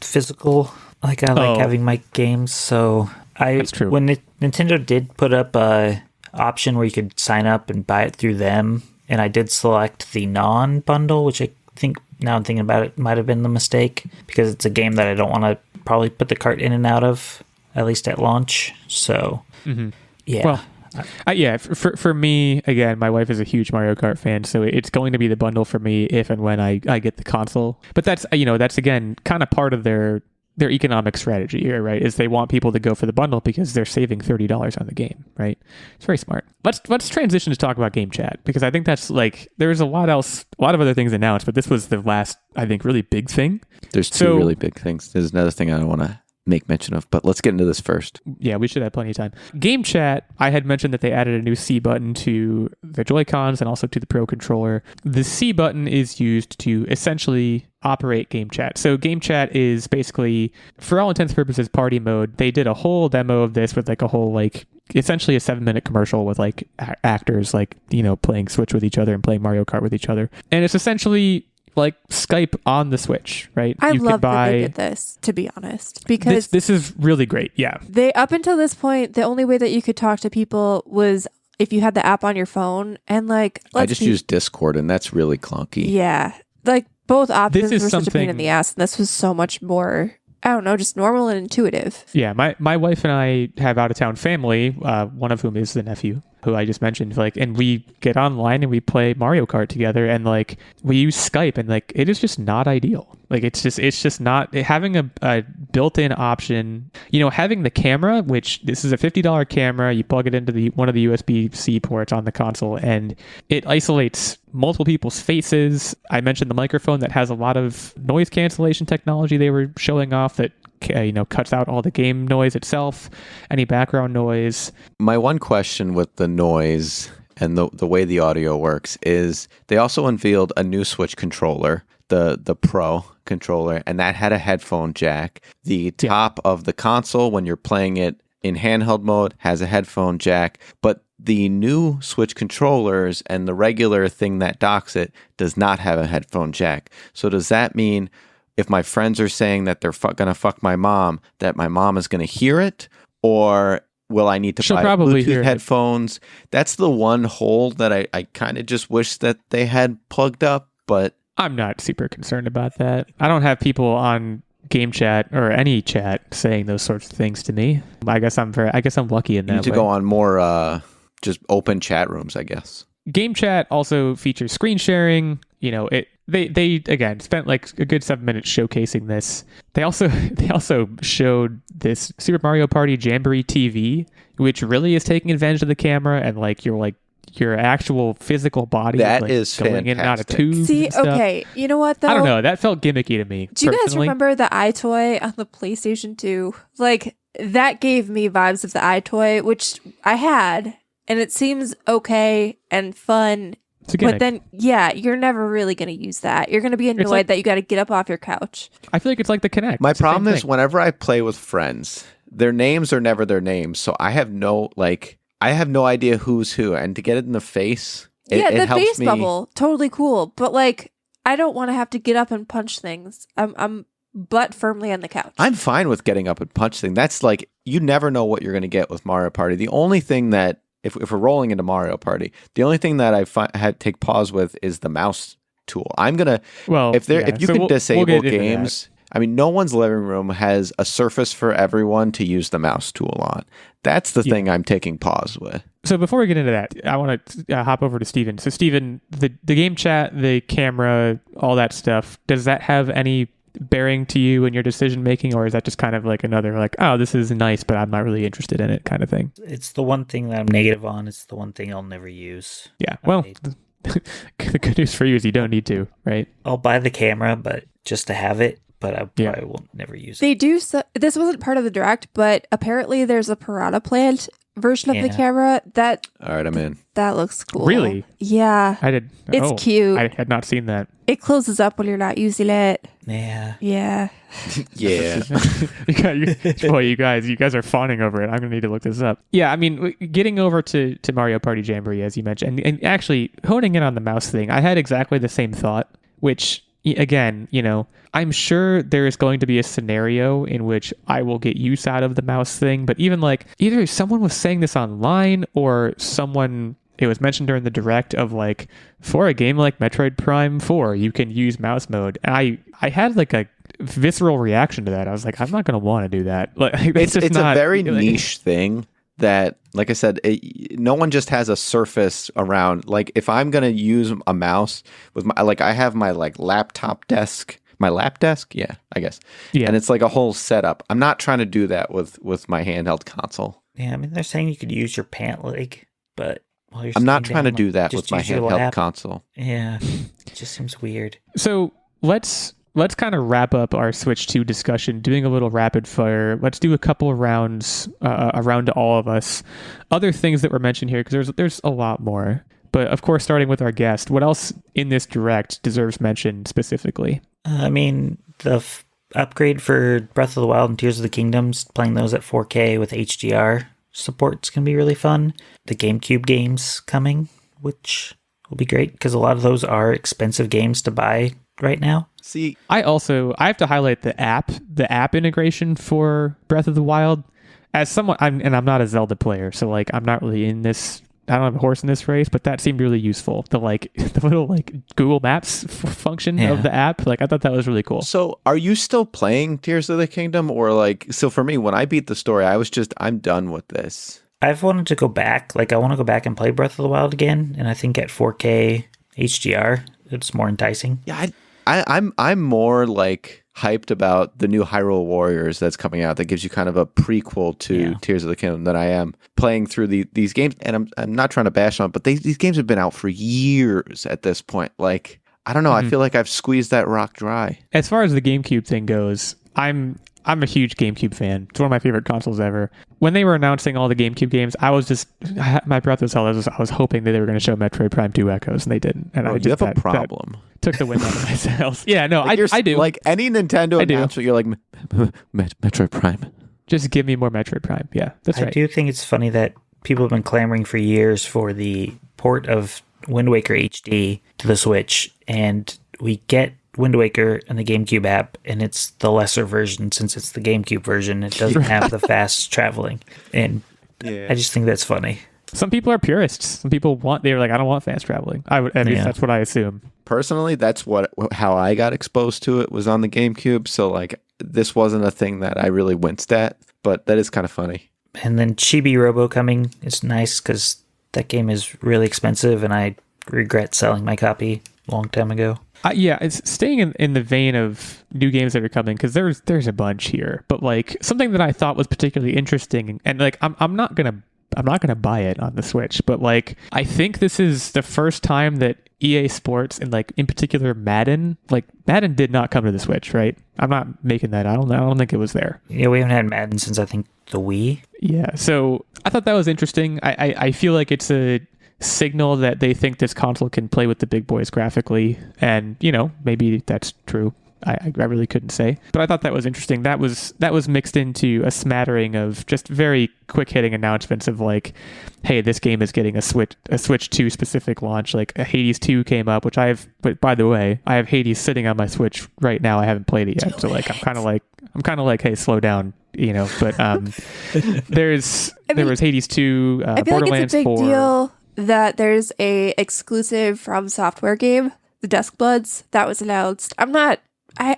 physical. Like, I like having my games. So that's true. When Nintendo did put up a option where you could sign up and buy it through them, and I did select the non-bundle, which I think, now I'm thinking about it, might have been the mistake, because it's a game that I don't want to probably put the cart in and out of, at least at launch. So, yeah. Well, for me, again, my wife is a huge Mario Kart fan, so it's going to be the bundle for me if and when I get the console. But that's again kind of part of their economic strategy here, right? Is they want people to go for the bundle because they're saving $30 on the game, right? It's very smart. Let's transition to talk about game chat, because I think that's like, there's a lot of other things announced, but this was the last, I think, really big thing. There's two really big things. There's another thing I don't want to make mention of, but let's get into this first. Yeah, we should have plenty of time. Game chat, I had mentioned that they added a new C button to the Joy-Cons and also to the Pro Controller. The C button is used to essentially operate game chat. So game chat is basically, for all intents and purposes, party mode. They did a whole demo of this with like a whole, like, essentially a 7-minute commercial with like actors, like, playing Switch with each other and playing Mario Kart with each other. And it's essentially like Skype on the Switch, right? I love that they did this, to be honest, because this is really great. Yeah. They, up until this point, the only way that you could talk to people was if you had the app on your phone, and like, I just use Discord, and that's really clunky. Yeah. Like, both options were such a pain something in the ass, and this was so much more, I don't know, just normal and intuitive. Yeah, my wife and I have out-of-town family, one of whom is the nephew, who I just mentioned, like, and we get online and we play Mario Kart together, and like, we use Skype, and like, it is just not ideal. Like, it's just not having a built-in option, having the camera, which this is a $50 camera, you plug it into one of the USB-C ports on the console, and it isolates multiple people's faces. I mentioned the microphone that has a lot of noise cancellation technology they were showing off that cuts out all the game noise itself, any background noise. My one question with the noise and the way the audio works is they also unveiled a new Switch controller, the Pro controller, and that had a headphone jack. The top of the console, when you're playing it in handheld mode, has a headphone jack, but the new Switch controllers and the regular thing that docks it does not have a headphone jack. So does that mean if my friends are saying that they're going to fuck my mom, that my mom is going to hear it? Or will I need to buy Bluetooth headphones? That's the one hole that I kind of just wish that they had plugged up, but I'm not super concerned about that. I don't have people on game chat or any chat saying those sorts of things to me. I guess I'm lucky in that way. You need to go on more just open chat rooms, I guess. Game chat also features screen sharing. They again spent like a good 7 minutes showcasing this. They also showed this Super Mario Party Jamboree TV, which really is taking advantage of the camera and like your actual physical body. That like, is going fantastic. in and out of tubes. See, okay, you know what though? I don't know. That felt gimmicky to me. Do you guys remember the iToy on the PlayStation 2? Like, that gave me vibes of the iToy, which I had, and it seems okay and fun. But then, you're never really going to use that. You're going to be annoyed that you got to get up off your couch. I feel like it's like the Kinect. My problem is whenever I play with friends, their names are never their names, so I have no idea who's who, and to get it in the face, it the helps face me. bubble, totally cool. But like, I don't want to have to get up and punch things. I'm butt firmly on the couch. I'm fine with getting up and punch things. That's like, you never know what you're going to get with Mario Party. The only thing that if we're rolling into Mario Party, the only thing that I had to take pause with is the mouse tool. I'm gonna if you can disable games. I mean, no one's living room has a surface for everyone to use the mouse tool on. That's the thing I'm taking pause with. So before we get into that, I want to hop over to Steven. So Steven, the game chat, the camera, all that stuff, does that have any bearing to you in your decision making, or is that just kind of like another like, oh, this is nice, but I'm not really interested in it kind of thing? It's the one thing that I'm negative on. It's the one thing I'll never use. Yeah. Well, the good news for you is you don't need to, right? I'll buy the camera, but just to have it. But I probably will never use it. They do. This wasn't part of the direct, but apparently there's a piranha plant version of the camera that. All right, I'm in. That looks cool. Really? Yeah. I did. It's cute. I had not seen that. It closes up when you're not using it. Yeah. Yeah. Yeah. You guys are fawning over it. I'm gonna need to look this up. Yeah, I mean, getting over to Mario Party Jamboree, as you mentioned, and actually honing in on the mouse thing, I had exactly the same thought, which. Again, I'm sure there is going to be a scenario in which I will get use out of the mouse thing, but even like either someone was saying this online or it was mentioned during the direct of like, for a game like Metroid Prime 4, you can use mouse mode. And I had like a visceral reaction to that. I was like, I'm not going to want to do that. Like, it's a very niche thing. That, like I said, no one just has a surface around. Like, if I'm gonna use a mouse with I have my laptop desk, my lap desk, yeah, I guess, yeah, and it's like a whole setup. I'm not trying to do that with my handheld console. Yeah, I mean, they're saying you could use your pant leg, but while you're I'm not trying to do that with my handheld console. Yeah, it just seems weird. So let's kind of wrap up our Switch 2 discussion, doing a little rapid fire. Let's do a couple of rounds around to all of us. Other things that were mentioned here, because there's a lot more. But of course, starting with our guest, what else in this direct deserves mention specifically? I mean, the upgrade for Breath of the Wild and Tears of the Kingdoms, playing those at 4K with HDR support's going to be really fun. The GameCube games coming, which will be great, because a lot of those are expensive games to buy right now. See, I have to highlight the app integration for Breath of the Wild. As someone, I'm not a Zelda player, so like I'm not really in this. I don't have a horse in this race, but that seemed really useful. The little Google Maps function of the app. Like I thought that was really cool. So, are you still playing Tears of the Kingdom, or so for me, when I beat the story, I'm done with this. I've wanted to go back. I want to go back and play Breath of the Wild again, and I think at 4K HDR, it's more enticing. Yeah, I'm more hyped about the new Hyrule Warriors that's coming out that gives you kind of a prequel to Tears of the Kingdom than I am playing through these games. And I'm not trying to bash on it, but these games have been out for years at this point. I don't know. I feel like I've squeezed that rock dry. As far as the GameCube thing goes, I'm a huge GameCube fan. It's one of my favorite consoles ever. When they were announcing all the GameCube games, my breath was held. I was hoping that they were going to show Metroid Prime 2 Echoes, and they didn't. And you have a problem. Took the wind out of my sails. Yeah, no, I do. Like any Nintendo announcement, you're like, Metroid Prime. Just give me more Metroid Prime. Yeah, that's right. I do think it's funny that people have been clamoring for years for the port of Wind Waker HD to the Switch, and we get Wind Waker and the GameCube app, and it's the lesser version since it's the GameCube version. It doesn't have the fast traveling, and I just think that's funny. Some people are purists. Some people they're like, I don't want fast traveling. At least that's what I assume. Personally, that's how I got exposed to it was on the GameCube. So this wasn't a thing that I really winced at, but that is kind of funny. And then Chibi Robo coming is nice because that game is really expensive, and I regret selling my copy a long time ago. It's staying in the vein of new games that are coming, because there's a bunch here, but something that I thought was particularly interesting, and I'm not gonna buy it on the Switch, but I think this is the first time that EA Sports and in particular Madden did not come to the Switch, right? I'm not making that. I don't think it was there. Yeah, we haven't had Madden since I think the Wii. Yeah, so I thought that was interesting. I feel like it's a signal that they think this console can play with the big boys graphically, and maybe that's true. I really couldn't say, but I thought that was interesting. That was mixed into a smattering of just very quick hitting announcements of hey, this game is getting a Switch 2 specific launch. Hades 2 came up, but by the way, I have Hades sitting on my Switch right now. I haven't played it yet, so I'm kind of like, hey, slow down, But there was Hades 2, I feel Borderlands like it's a big 4. deal that there's a exclusive From Software game, the Dusk Bloods, that was announced. I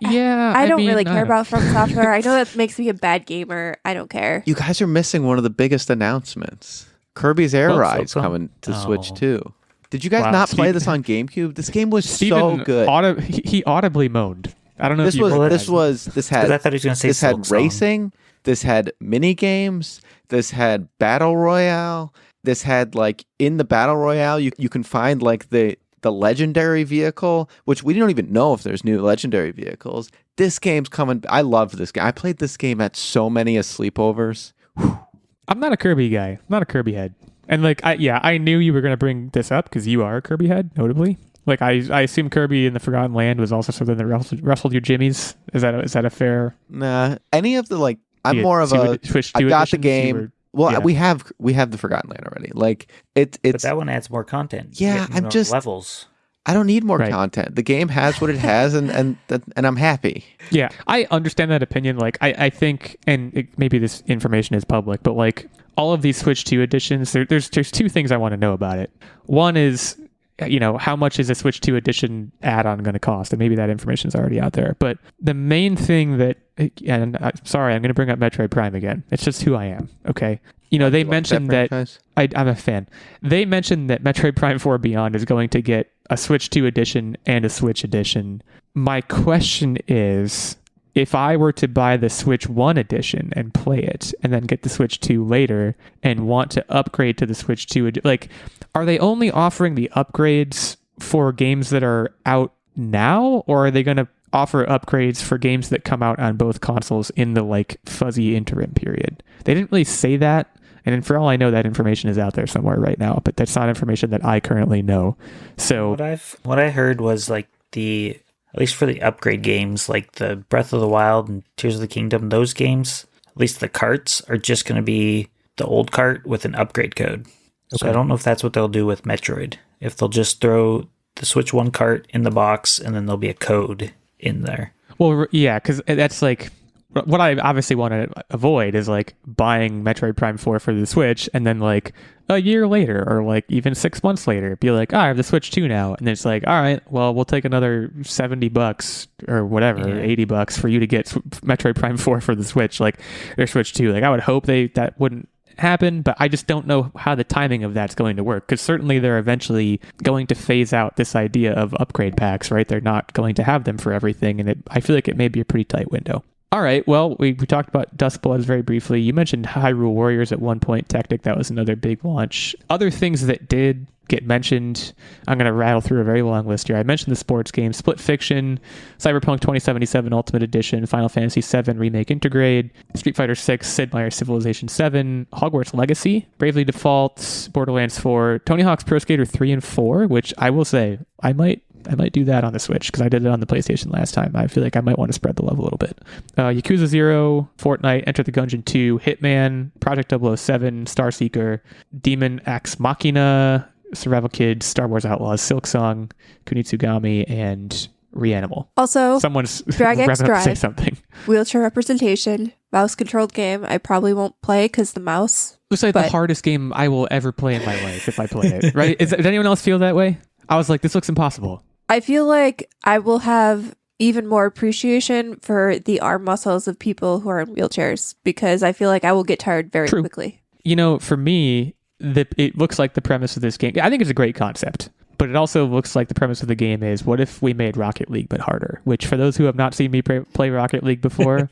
don't really care about From Software. I know that makes me a bad gamer. I don't care. You guys are missing one of the biggest announcements. Kirby's Air Ride's coming to Switch too. Did you guys not play this on GameCube? This game was so good. He audibly moaned I don't know This if you was heard this that. was this Because I had thought he was going to say this had Silk Song. racing. This had mini games. This had battle royale. This had like in the battle royale, you can find like the legendary vehicle, which we don't even know if there's new legendary vehicles. This game's coming. I love this game. I played this game at so many sleepovers. I'm not a Kirby guy. I'm not a Kirby head. And like, I knew you were going to bring this up because you are a Kirby head, notably. Like, I assume Kirby in the Forgotten Land was also something that rustled your jimmies. Is that a fair? Nah, any of the like, I'm Yeah, more of a. Switch I two got the editions, game. Well, yeah. we have the Forgotten Land already. Like But it's. that one adds more content. Yeah, You get I'm more just- levels. I don't need more Right. content. The game has what it has, and I'm happy. Yeah, I understand that opinion. Like, I think, and maybe this information is public, but like all of these Switch 2 editions, there's two things I want to know about it. One is, how much is a Switch 2 edition add-on going to cost? And maybe that information is already out there. But the main thing that, and I'm sorry, I'm going to bring up Metroid Prime again. It's just who I am. Okay. They mentioned that franchise? I'm a fan. They mentioned that Metroid Prime 4 Beyond is going to get a Switch 2 edition and a Switch edition. My question is, if I were to buy the Switch 1 edition and play it, and then get the Switch 2 later and want to upgrade to the Switch 2, like, are they only offering the upgrades for games that are out now, or are they going to offer upgrades for games that come out on both consoles in the like fuzzy interim period? They didn't really say that. And for all I know, that information is out there somewhere right now, but that's not information that I currently know. So What I heard was like at least for the upgrade games, like the Breath of the Wild and Tears of the Kingdom, those games, at least the carts are just going to be the old cart with an upgrade code. So I don't know if that's what they'll do with Metroid. If they'll just throw the Switch 1 cart in the box and then there'll be a code in there. Well, yeah, because that's like what I obviously want to avoid is like buying Metroid Prime 4 for the Switch and then like a year later or like even 6 months later be like, I have the Switch 2 now. And then it's like, all right, well, we'll take another $70 or whatever, $80 for you to get Metroid Prime 4 for the Switch, like their Switch 2. Like I would hope that wouldn't happen, but I just don't know how the timing of that's going to work, because certainly they're eventually going to phase out this idea of upgrade packs, right? They're not going to have them for everything, and I feel like it may be a pretty tight window. All right, well, we talked about Duskbloods very briefly. You mentioned Hyrule Warriors at one point, Techtic. That was another big launch. Other things that did get mentioned, I'm going to rattle through a very long list here. I mentioned the sports games, Split Fiction, Cyberpunk 2077 Ultimate Edition, Final Fantasy VII Remake Intergrade, Street Fighter 6, Sid Meier's Civilization 7, Hogwarts Legacy, Bravely Default, Borderlands 4, Tony Hawk's Pro Skater 3 and 4, which I will say, I might do that on the Switch because I did it on the PlayStation last time. I feel like I might want to spread the love a little bit. Yakuza 0, Fortnite, Enter the Gungeon 2, Hitman, Project 007, Starseeker, Demon X Machina, Survival Kids, Star Wars Outlaws, Silksong, Kunitsugami, and Reanimal. Also, Someone's Drag X revving up to say Drive. something. Wheelchair representation, mouse controlled game. I probably won't play because the mouse. Looks like the But- hardest game I will ever play in my life if I play it, right? Does anyone else feel that way? I was like, this looks impossible. I feel like I will have even more appreciation for the arm muscles of people who are in wheelchairs because I feel like I will get tired very True. quickly. For me, it looks like the premise of this game. I think it's a great concept, but it also looks like the premise of the game is, what if we made Rocket League but harder? Which, for those who have not seen me play Rocket League before,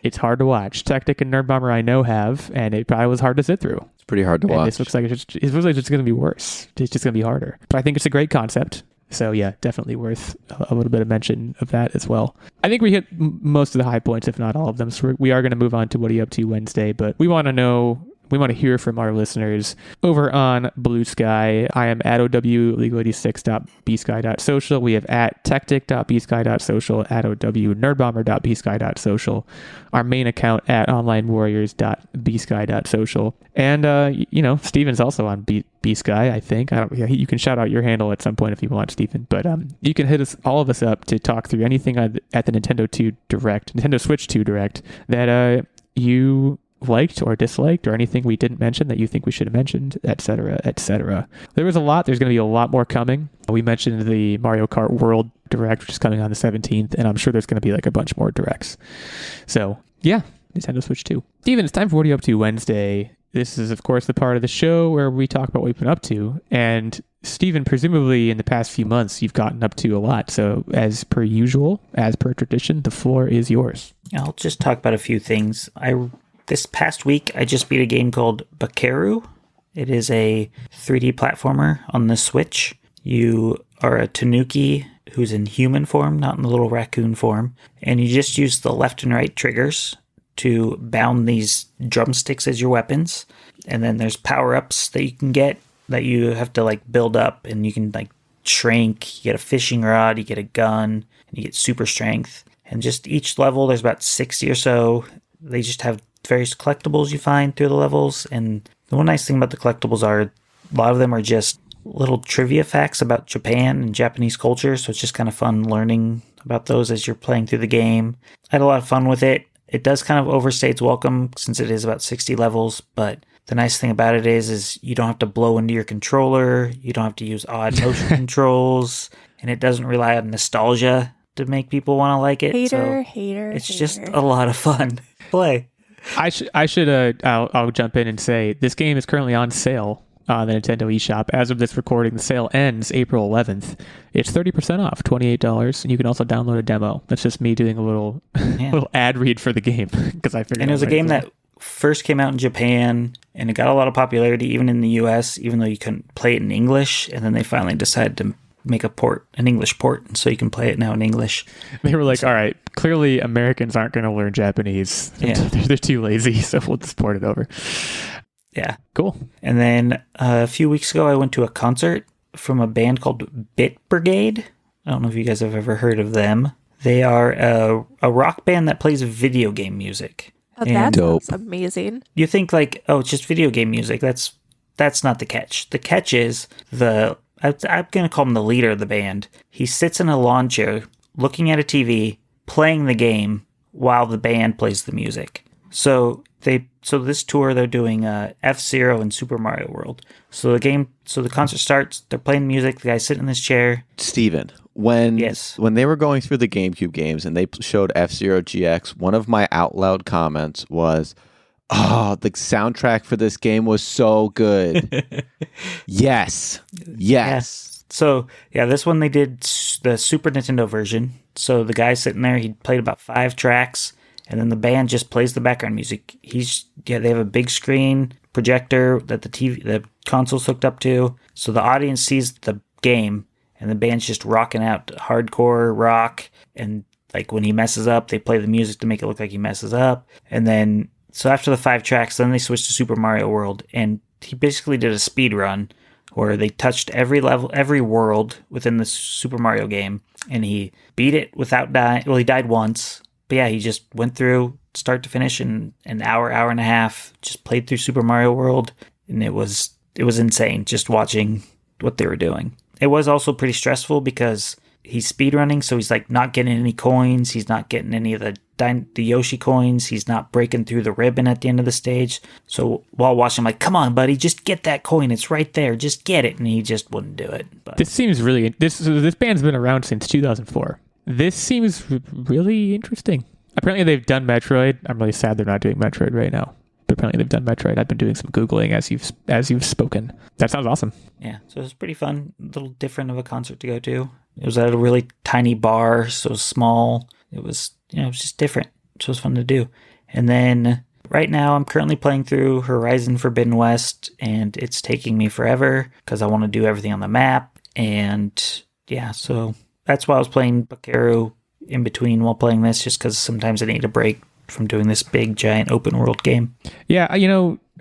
it's hard to watch. Techtic and Nerdbomber I know have, and it probably was hard to sit through. It's pretty hard to And watch. this looks like it's just going to be worse. It's just going to be harder. But I think it's a great concept. So yeah, definitely worth a little bit of mention of that as well. I think we hit most of the high points, if not all of them. So we are going to move on to What Are You Up To Wednesday, but we want to hear from our listeners over on Blue Sky. I am at owlegal86.bsky.social. We have at techtic.bsky.social, at owNerdbomber.bsky.social. Our main account at onlinewarriors.bsky.social. And, Steven's also on bsky, I think. You can shout out your handle at some point if you want, Steven. But you can hit all of us up to talk through anything at the Nintendo Switch 2 Direct that you liked or disliked, or anything we didn't mention that you think we should have mentioned, etc., etc. There was a lot. There's going to be a lot more coming. We mentioned the Mario Kart World Direct, which is coming on the 17th, and I'm sure there's going to be like a bunch more directs. So yeah, Nintendo Switch 2. Steven, it's time for What Are You Up To Wednesday. This is, of course, the part of the show where we talk about what we've been up to. And Stephen, presumably in the past few months, you've gotten up to a lot. So as per usual, as per tradition, the floor is yours. I'll just talk about a few things. This past week, I just beat a game called Bakeru. It is a 3D platformer on the Switch. You are a tanuki who's in human form, not in the little raccoon form. And you just use the left and right triggers to bound these drumsticks as your weapons. And then there's power-ups that you can get that you have to like build up, and you can like shrink, you get a fishing rod, you get a gun, and you get super strength. And just each level, there's about 60 or so. They just have various collectibles you find through the levels. And the one nice thing about the collectibles are a lot of them are just little trivia facts about Japan and Japanese culture. So it's just kind of fun learning about those as you're playing through the game. I had a lot of fun with it. It does kind of overstay its welcome since it is about 60 levels, but the nice thing about it is you don't have to blow into your controller, you don't have to use odd motion controls, and it doesn't rely on nostalgia to make people want to like it. It's just a lot of fun. Play. I'll jump in and say this game is currently on sale on the Nintendo eShop. As of this recording, the sale ends April 11th. It's 30% off, $28, and you can also download a demo. That's just me doing a little ad read for the game because I figured. And it was a game that first came out in Japan, and it got a lot of popularity even in the US, even though you couldn't play it in English. And then they finally decided to make an English port, and so you can play it now in English. They were like, all right, clearly Americans aren't going to learn Japanese. Yeah. They're too lazy, so we'll just port it over. Yeah. Cool. And then a few weeks ago, I went to a concert from a band called Bit Brigade. I don't know if you guys have ever heard of them. They are a rock band that plays video game music. Oh, that sounds amazing. You think like, oh, it's just video game music. That's not the catch. The catch is I'm going to call him the leader of the band. He sits in a lawn chair looking at a TV, playing the game while the band plays the music. So this tour, they're doing F-Zero and Super Mario World. So the concert starts, they're playing music, the guy's sitting in this chair. Steven, when they were going through the GameCube games and they showed F-Zero GX, one of my out loud comments was, "Oh, the soundtrack for this game was so good." Yes. So, yeah, this one they did the Super Nintendo version. So the guy's sitting there, he played about 5 tracks, and then the band just plays the background music. They have a big screen projector that the console's hooked up to. So the audience sees the game, and the band's just rocking out hardcore rock. And like when he messes up, they play the music to make it look like he messes up. And then, so after the 5 tracks, then they switched to Super Mario World, and he basically did a speed run where they touched every level, every world within the Super Mario game, and he beat it without dying. Well, he died once, but yeah, he just went through start to finish in an hour and a half, just played through Super Mario World, and it was insane just watching what they were doing. It was also pretty stressful because he's speedrunning, so he's like not getting any coins, he's not getting any of the Yoshi coins, he's not breaking through the ribbon at the end of the stage. So while watching, I'm like, come on, buddy, just get that coin, it's right there, just get it. And he just wouldn't do it. But this seems really, this band's been around since 2004. This seems really interesting. Apparently they've done Metroid. I'm really sad they're not doing Metroid right now, but apparently they've done Metroid. I've been doing some Googling as you've spoken. That sounds awesome. Yeah, so it was pretty fun, a little different of a concert to go to. It was at a really tiny bar, so small. It was, it was just different. So it was fun to do. And then right now I'm currently playing through Horizon Forbidden West, and it's taking me forever because I want to do everything on the map. And yeah, so that's why I was playing Bakeru in between while playing this, just because sometimes I need a break from doing this big, giant open world game. Yeah,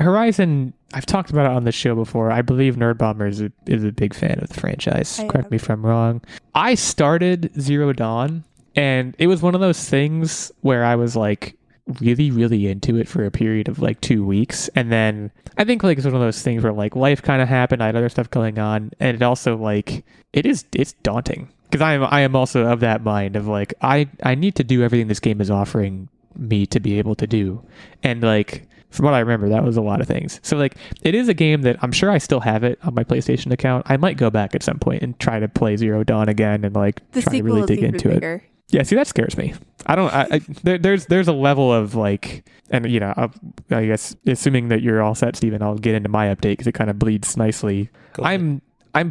Horizon, I've talked about it on the show before. I believe Nerdbomber is a big fan of the franchise. Correct me if I'm wrong. I started Zero Dawn, and it was one of those things where I was like really, really into it for a period of like 2 weeks. And then I think like it's one of those things where like life kind of happened. I had other stuff going on. And it also like, it's daunting. Because I am also of that mind of like, I need to do everything this game is offering me to be able to do. And like, from what I remember, that was a lot of things. So like, it is a game that I'm sure I still have it on my PlayStation account. I might go back at some point and try to play Zero Dawn again and like try to really dig into it. Yeah, see, that scares me. I don't. There's a level of like, and I guess assuming that you're all set, Steven, I'll get into my update because it kind of bleeds nicely. I'm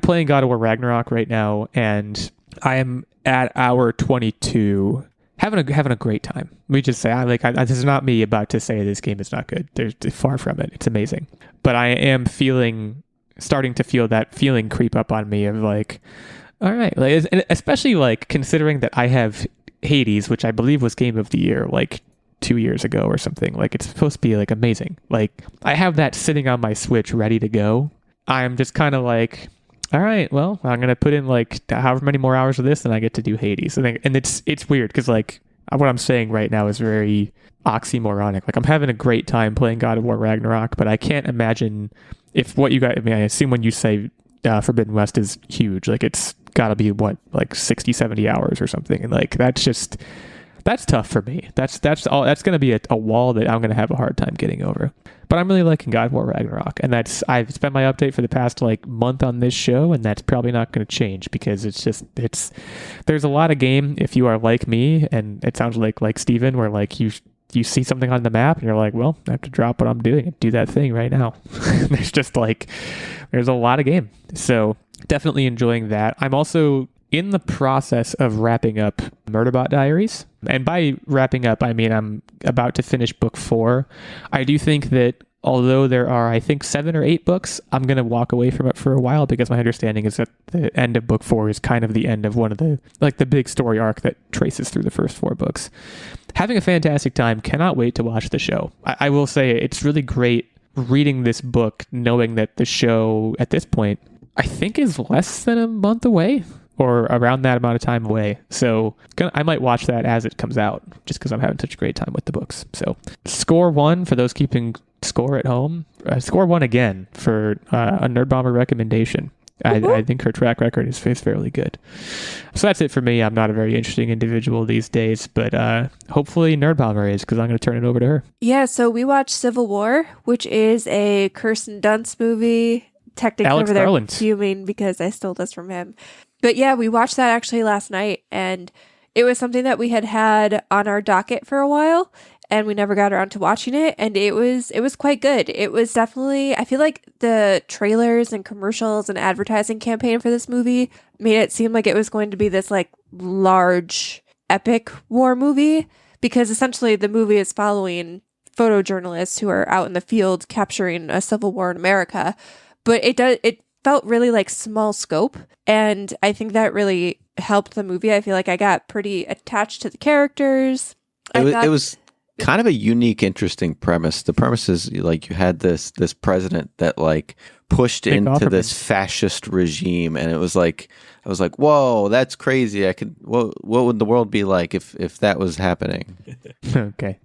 playing God of War Ragnarok right now, and I am at hour 22, having a great time. Let me just say, this is not me about to say this game is not good. There's far from it. It's amazing, but I am starting to feel that feeling creep up on me of like, all right, like, especially like considering that I have Hades, which I believe was Game of the Year like 2 years ago or something. Like, it's supposed to be like amazing. Like, I have that sitting on my Switch ready to go. I'm just kind of like, all right, well, I'm gonna put in like however many more hours of this, and I get to do Hades. And it's weird because like what I'm saying right now is very oxymoronic. Like, I'm having a great time playing God of War Ragnarok, but I can't imagine if what you got. I mean, I assume when you say Forbidden West is huge, like it's got to be what, like 60, 70 hours or something, and like that's tough for me. That's going to be a wall that I'm going to have a hard time getting over. But I'm really liking God of War Ragnarok, and I've spent my update for the past like month on this show, and that's probably not going to change because there's a lot of game if you are like me, and it sounds like Steven, where like you see something on the map and you're like, well, I have to drop what I'm doing and do that thing right now. There's a lot of game. So definitely enjoying that. I'm also in the process of wrapping up Murderbot Diaries. And by wrapping up, I mean I'm about to finish book 4. I do think that although there are, I think, 7 or 8 books, I'm going to walk away from it for a while because my understanding is that the end of book 4 is kind of the end of one of the big story arc that traces through the first 4 books. Having a fantastic time. Cannot wait to watch the show. I will say it's really great reading this book, knowing that the show at this point, I think, is less than a month away or around that amount of time away. So I might watch that as it comes out just because I'm having such a great time with the books. So score 1 for those keeping score at home. Score 1 again for a Nerdbomber recommendation. I think her track record is fairly good. So that's it for me. I'm not a very interesting individual these days, but hopefully Nerdbomber is, because I'm going to turn it over to her. Yeah, so we watched Civil War, which is a Kirsten Dunst movie. Techtic over there fuming because I stole this from him. But yeah, we watched that actually last night, and it was something that we had on our docket for a while, and we never got around to watching it, and it was quite good. It was definitely, I feel like the trailers and commercials and advertising campaign for this movie made it seem like it was going to be this like large epic war movie, because essentially the movie is following photojournalists who are out in the field capturing a civil war in America. But it felt really like small scope, and I think that really helped the movie. I feel like I got pretty attached to the characters. It was kind of a unique, interesting premise. The premise is like you had this president that like pushed into this fascist regime, and it was like, I was like, whoa, that's crazy. What would the world be like if that was happening? Okay.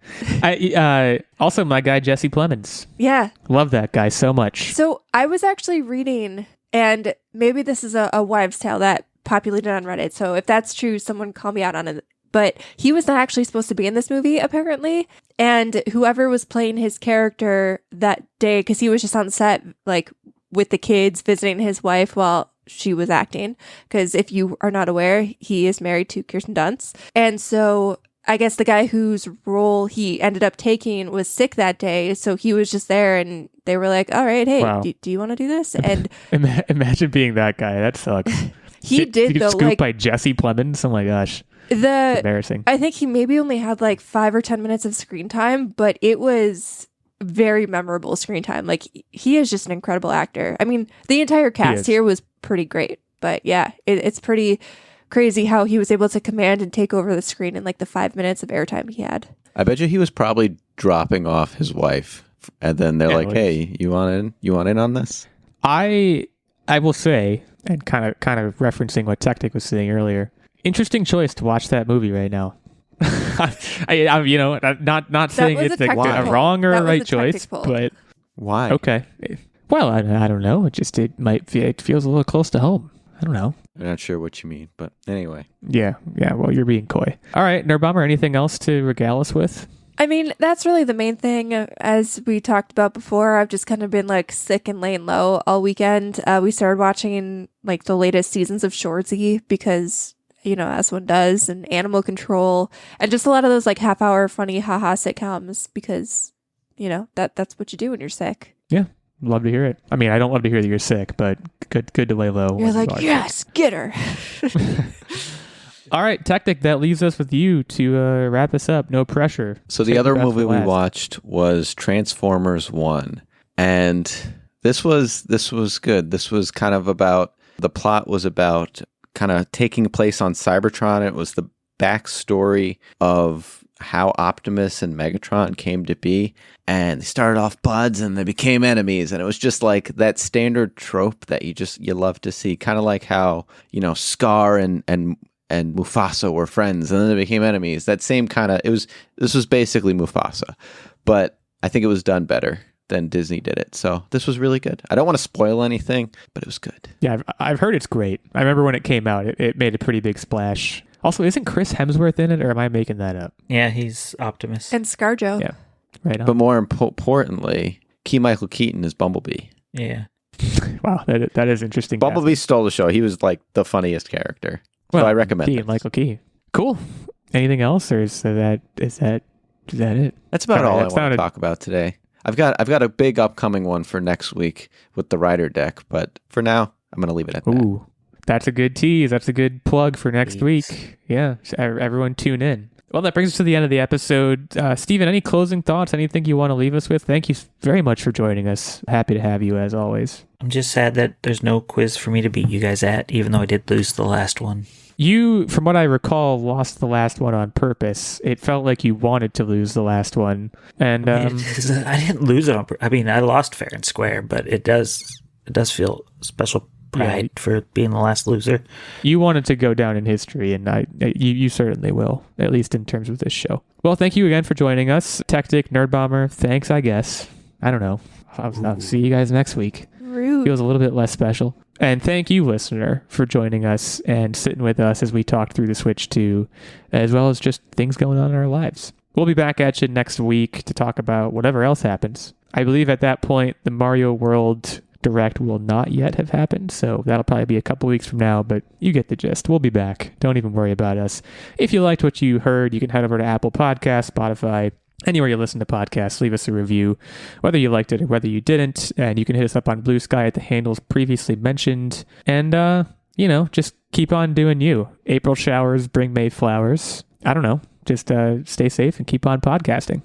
Also my guy Jesse Plemons. Yeah. Love that guy so much. So I was actually reading, and maybe this is a wives' tale that populated on Reddit. So if that's true, someone call me out on it. But he was not actually supposed to be in this movie, apparently. And whoever was playing his character that day, because he was just on set, like, with the kids, visiting his wife while she was acting. Because if you are not aware, he is married to Kirsten Dunst. And so I guess the guy whose role he ended up taking was sick that day. So he was just there, and they were like, all right, hey, wow. do you want to do this? And imagine being that guy. That sucks. He did, though. Scooped by Jesse Plemons? Oh, my gosh. It's embarrassing. I think he maybe only had like 5 or 10 minutes of screen time, but it was very memorable screen time. Like, he is just an incredible actor. I mean, the entire cast here was pretty great, but yeah, it's pretty crazy how he was able to command and take over the screen in like the 5 minutes of airtime he had. I bet you he was probably dropping off his wife, and then they're like, "Hey, you want in on this?" I will say, and kind of referencing what Techtic was saying earlier. Interesting choice to watch that movie right now. I'm not saying it's a wrong or a right choice, but why? Okay. Well, I don't know. It feels a little close to home. I don't know. I'm not sure what you mean, but anyway. Yeah. Well, you're being coy. All right, Nerdbomber, anything else to regale us with? I mean, that's really the main thing. As we talked about before, I've just kind of been like sick and laying low all weekend. We started watching like the latest seasons of Shorsey because as one does, and animal control, and just a lot of those like half-hour funny haha sitcoms because, that's what you do when you're sick. Yeah. Love to hear it. I mean, I don't love to hear that you're sick, but good to lay low. You're like, yes, get her. All right, Techtic, that leaves us with you to wrap us up. No pressure. So the other movie we watched was Transformers 1. And this was good. This was kind of about, the plot was about kind of taking place on Cybertron. It was the backstory of how Optimus and Megatron came to be. And they started off buds and they became enemies. And it was just like that standard trope that you love to see. Kind of like how, Scar and Mufasa were friends and then they became enemies. That same kind of, this was basically Mufasa. But I think it was done better than Disney did it. So this was really good. I don't want to spoil anything, but it was good. Yeah, I've heard it's great. I remember when it came out, it made a pretty big splash. Also, isn't Chris Hemsworth in it, or am I making that up? Yeah, he's Optimus. And ScarJo. Yeah, right on. But more importantly, Michael Keaton is Bumblebee. Yeah. Wow, that is interesting. Bumblebee stole the show. He was like the funniest character. So I recommend it. Michael Keaton. Cool. Anything else, or is that it? That's about all I want to talk about today. I've got a big upcoming one for next week with the writer deck, but for now, I'm going to leave it at that. Ooh, that's a good tease. That's a good plug for next week. Yeah, so everyone tune in. Well, that brings us to the end of the episode. Steven, any closing thoughts? Anything you want to leave us with? Thank you very much for joining us. Happy to have you as always. I'm just sad that there's no quiz for me to beat you guys at, even though I did lose the last one. You, from what I recall, lost the last one on purpose. It felt like you wanted to lose the last one. And I didn't lose it on purpose. I mean, I lost fair and square, but it does feel special pride for being the last loser. You wanted to go down in history, and you certainly will, at least in terms of this show. Well, thank you again for joining us. Techtic, Nerdbomber, thanks, I guess. I don't know. I'll see you guys next week. Rude. Feels a little bit less special. And thank you, listener, for joining us and sitting with us as we talked through the Switch 2, as well as just things going on in our lives. We'll be back at you next week to talk about whatever else happens. I believe at that point, the Mario World Direct will not yet have happened, so that'll probably be a couple weeks from now, but you get the gist. We'll be back. Don't even worry about us. If you liked what you heard, you can head over to Apple Podcasts, Spotify, anywhere you listen to podcasts. Leave us a review, whether you liked it or whether you didn't, and you can hit us up on Blue Sky at the handles previously mentioned, and, just keep on doing you. April showers bring May flowers. I don't know. Just stay safe and keep on podcasting.